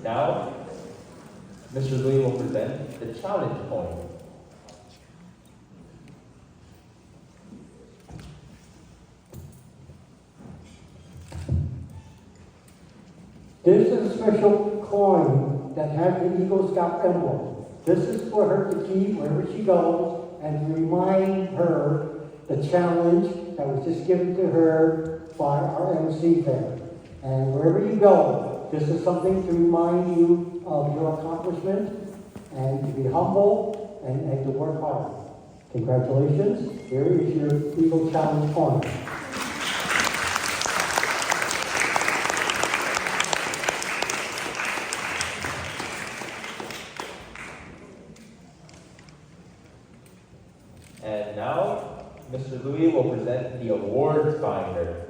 Now, Mr. Lee will present the challenge poem. This is a special coin that has the Eagle Scout emblem. This is for her to keep wherever she goes and to remind her the challenge that was just given to her by our MC there. And wherever you go, this is something to remind you of your accomplishment and to be humble and to work hard. Congratulations. Here is your Eagle Challenge coin. And now, Mr. Louis will present the awards binder.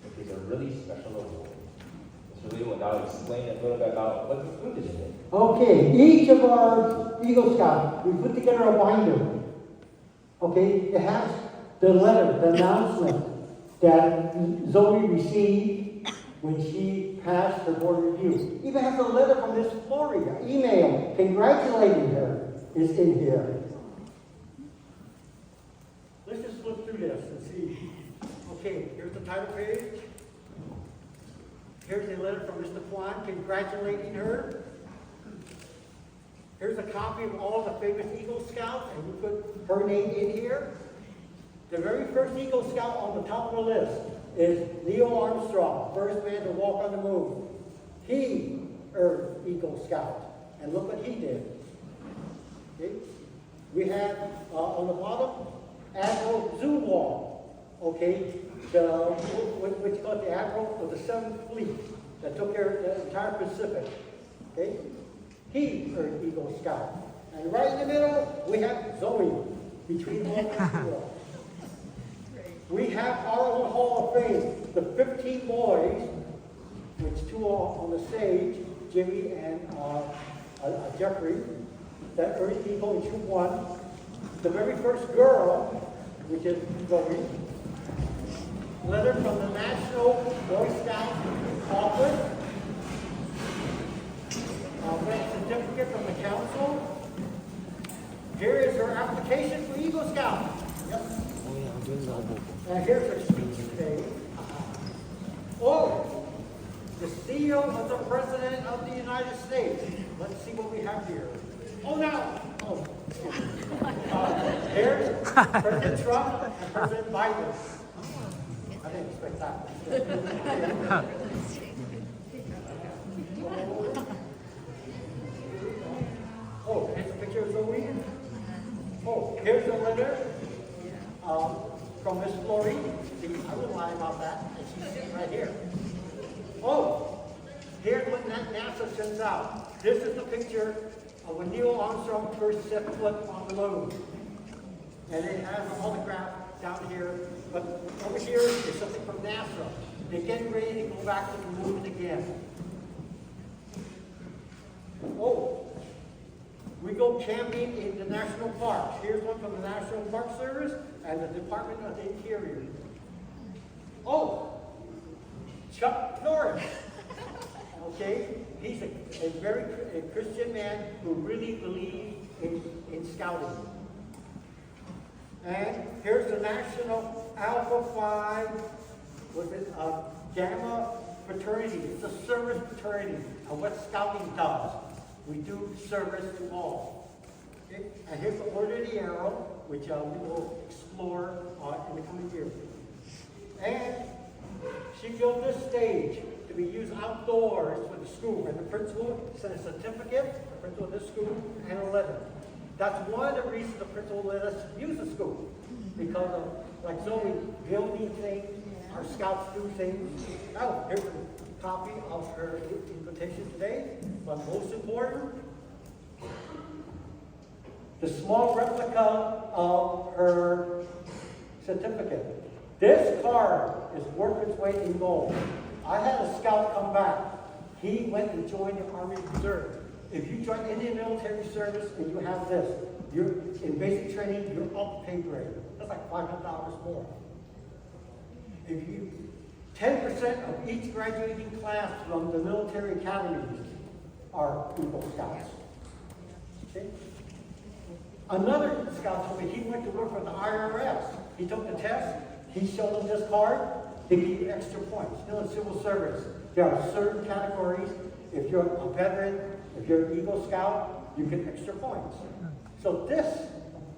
Which is a really special award. Mr. Louis will now explain a little bit about what's included in it. Okay, each of our Eagle Scouts, we put together a binder. Okay, it has the letter, the announcement that Zoe received when she passed her board review. Even has a letter from Miss Florida, email congratulating her is in here. Let's just look through this and see. Okay, here's the title page. Here's a letter from Mr. Huang congratulating her. Here's a copy of all the famous Eagle Scouts, and we put her name in here. The very first Eagle Scout on the top of the list is Neil Armstrong, first man to walk on the moon. He earned Eagle Scout, and look what he did. Okay? We have on the bottom Admiral Huang, okay, which is called the Admiral of the 7th Fleet that took care of the entire Pacific. Okay? He earned Eagle Scout. And right in the middle, we have Zoe, between all the two. We have our own Hall of Fame, the 15 boys, which two are on the stage, Jimmy and Jeffrey, that earned Eagle in Troop 1. The very first girl, which is Zoe. Letter from the National Boy Scout Office. Rank certificate from the council. Here is her application for Eagle Scout. Yep. And here's her speech today. Oh, the seal of the President of the United States. Let's see what we have here. Oh no! Oh. Here's President Trump and President Biden. I didn't expect that. Oh, here's a picture of Zoe. Oh, here's a letter from Miss Florey. See, I wouldn't lie about that. And she's sitting right here. Oh, here's what NASA sends out. This is the picture of when Neil Armstrong first set foot on the moon. And it has an autograph down here. But over here is something from NASA. They're getting ready to go back to the moon again. Oh, we go camping in the national parks. Here's one from the National Park Service and the Department of the Interior. Oh, Chuck Norris. Okay, he's a very Christian man who really believes in scouting. And here's the National Alpha Phi, Gamma fraternity. It's a service fraternity of what scouting does. We do service involved. Okay? And here's the Order of the Arrow, which we will explore in the coming year. And she built this stage to be used outdoors for the school. And the principal sent a certificate, the principal of this school, and a letter. That's one of the reasons the principal let us use the school. Because of, like Zoe, building things, our scouts do things. Oh, here's a copy of her invitation today. But most important, the small replica of her certificate. This card is worth its weight in gold. I had a scout come back. He went and joined the Army Reserve. If you join Indian military service and you have this, you're in basic training, you're up pay grade. That's like $500 more. If you 10% of each graduating class from the military academies are Eagle Scouts. Okay? Another scout told me he went to work for the IRS. He took the test, he showed them this card, they give you extra points. You know, in civil service, there are certain categories. If you're a veteran, if you're an Eagle Scout, you get extra points. So this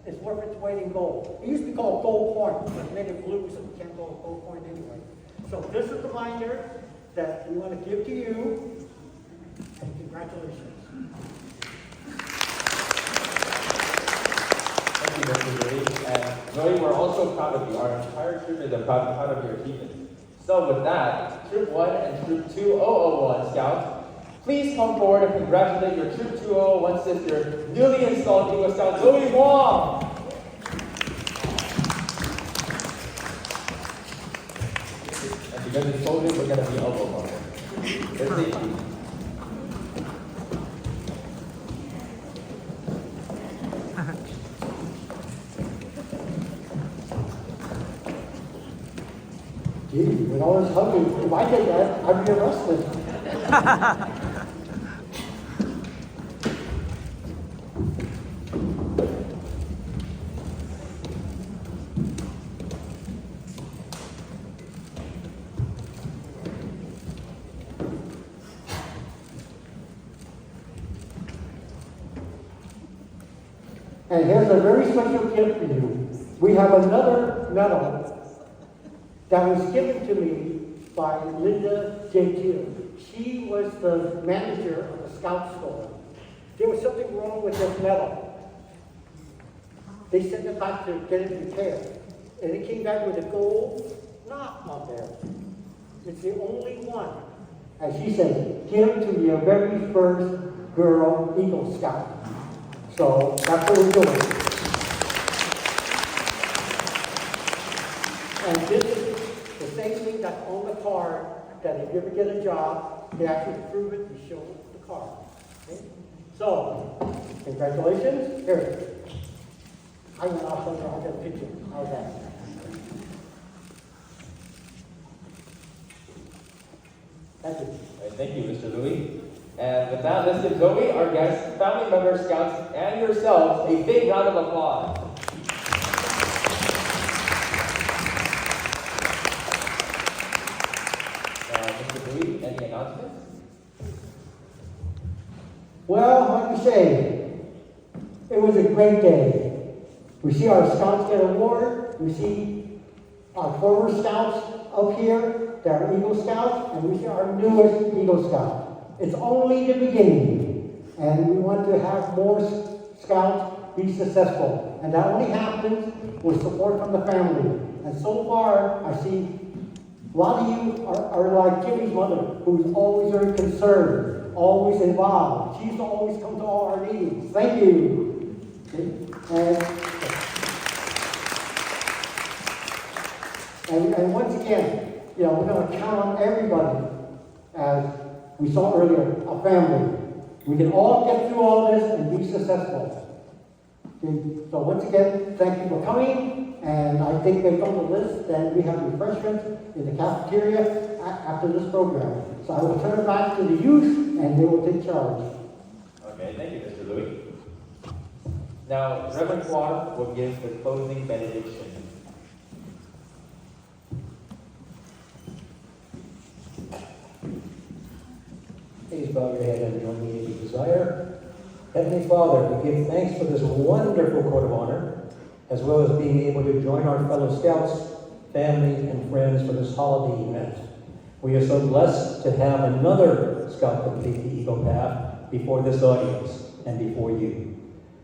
is worth its weight in gold. It used to be called gold point, but made it blue, so we can't call it gold point anyway. So this is the reminder that we want to give to you, and congratulations. Thank you, Mr. Zoe. And Zoe, we're also proud of you. Our entire troop is proud of your achievements. So with that, Troop 1 and Troop 2001 Scouts, please come forward and congratulate your Troop 2001 sister, newly installed Eagle Scout Zoe Huang. And because it's soldiers, we're going to be elbow bumping. For safety. Gee, with all this hugging, if I did that, I'd be arrested. And here's a very special gift for you. We have another medal that was given to me by Linda J. Teal. She was the manager of the Scout store. There was something wrong with this medal. They sent it back to get it repaired. And it came back with a gold knot on there. It's the only one. And she said, give it to your very first girl Eagle Scout. So that's what we're doing. And this is the same thing that's on the card, that if you ever get a job, they actually prove it and show the card. Okay? So, congratulations. Here. I went off on I'll get a picture. How's that? Thank you. Thank you, Mr. Louis. And with that, let's give Zoe, our guests, family members, scouts, and yourselves a big round of applause. Mr. Louis, any announcements? Well, like we say, it was a great day. We see our scouts get awarded. We see our former scouts up here that are Eagle Scouts, and we see our newest Eagle Scout. It's only the beginning, and we want to have more scouts be successful. And that only happens with support from the family. And so far, I see a lot of you are like Jimmy's mother, who's always very concerned, always involved. She used to always come to all our meetings. Thank you. And once again, you know, we're going to count on everybody, as we saw earlier, a family. We can all get through all this and be successful. Okay? So once again, thank you for coming. And I think they've done the list, and we have refreshments in the cafeteria after this program. So I will turn it back to the youth, and they will take charge. Okay, thank you, Mr. Louis. Now, Reverend Huang will give the closing benediction. Please bow your head and join me if you desire. Heavenly Father, we give thanks for this wonderful court of honor, as well as being able to join our fellow scouts, family, and friends for this holiday event. We are so blessed to have another scout complete the Eagle Path before this audience and before you.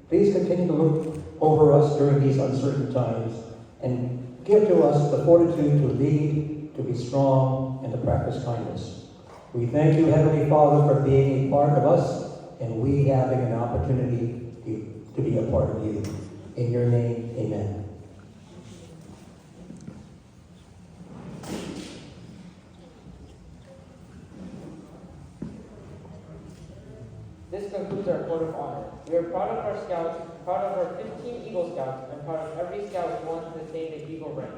Please continue to look over us during these uncertain times and give to us the fortitude to lead, to be strong, and to practice kindness. We thank you, Heavenly Father, for being a part of us and we having an opportunity to be a part of you. In your name, amen. This concludes our Court of Honor. We are proud of our scouts, proud of our 15 Eagle Scouts, and proud of every scout who wants to attain the Eagle rank.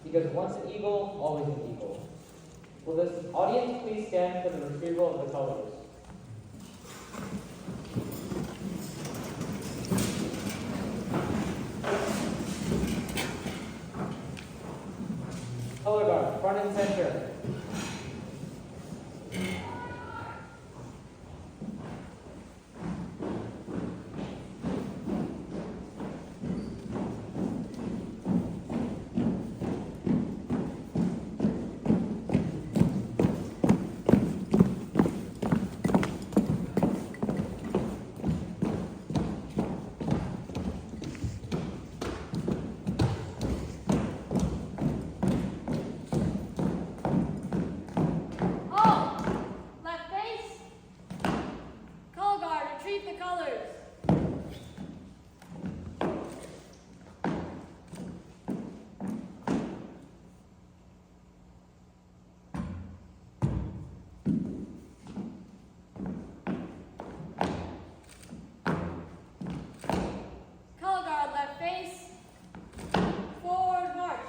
Because once an Eagle, always an Eagle. Will this audience please stand for the retrieval of the colors? front and center. Halt! Left face. Color guard, retrieve the colors. Color guard, left face. Forward march.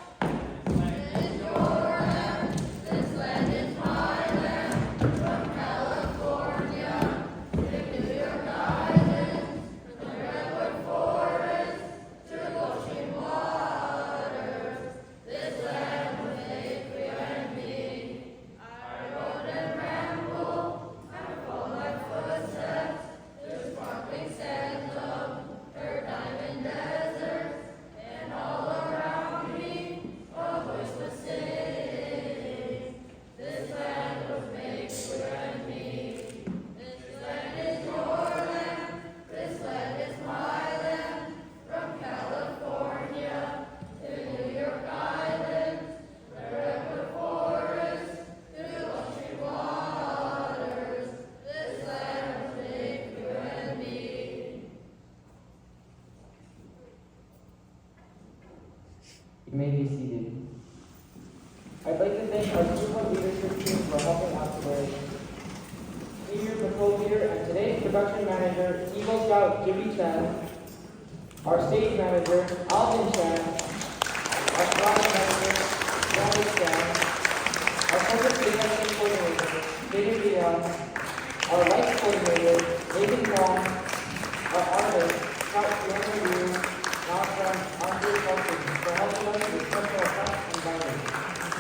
You may be seated. I'd like to thank our Troop leadership team for helping out today. Senior Patrol Leader and today's Production Manager, Eagle Scout Jimmy Chen, our Stage Manager, Alvin Chen, our Product Manager, Randy Chen, our Corporate Selection Coordinator, David Leon, our Lights Coordinator, Nathan Huang, our artist, Scout Fiona Liu, and our friend, Andre Fulton, for helping us with special effects and lighting.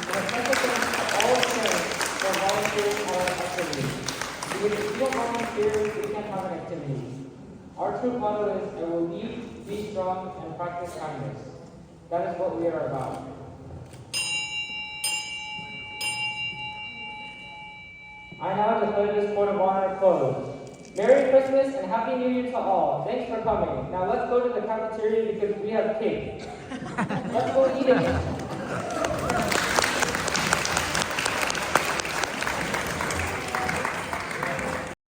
And a special thanks to all parents for volunteering at our activities. Because if you don't volunteer, we can't have an activity. Our troop motto is, I will lead, be strong, and practice kindness. That is what we are about. I now declare this court of honor closed. Merry Christmas and Happy New Year to all. Thanks for coming. Now let's go to the cafeteria because we have cake. Let's go eat it.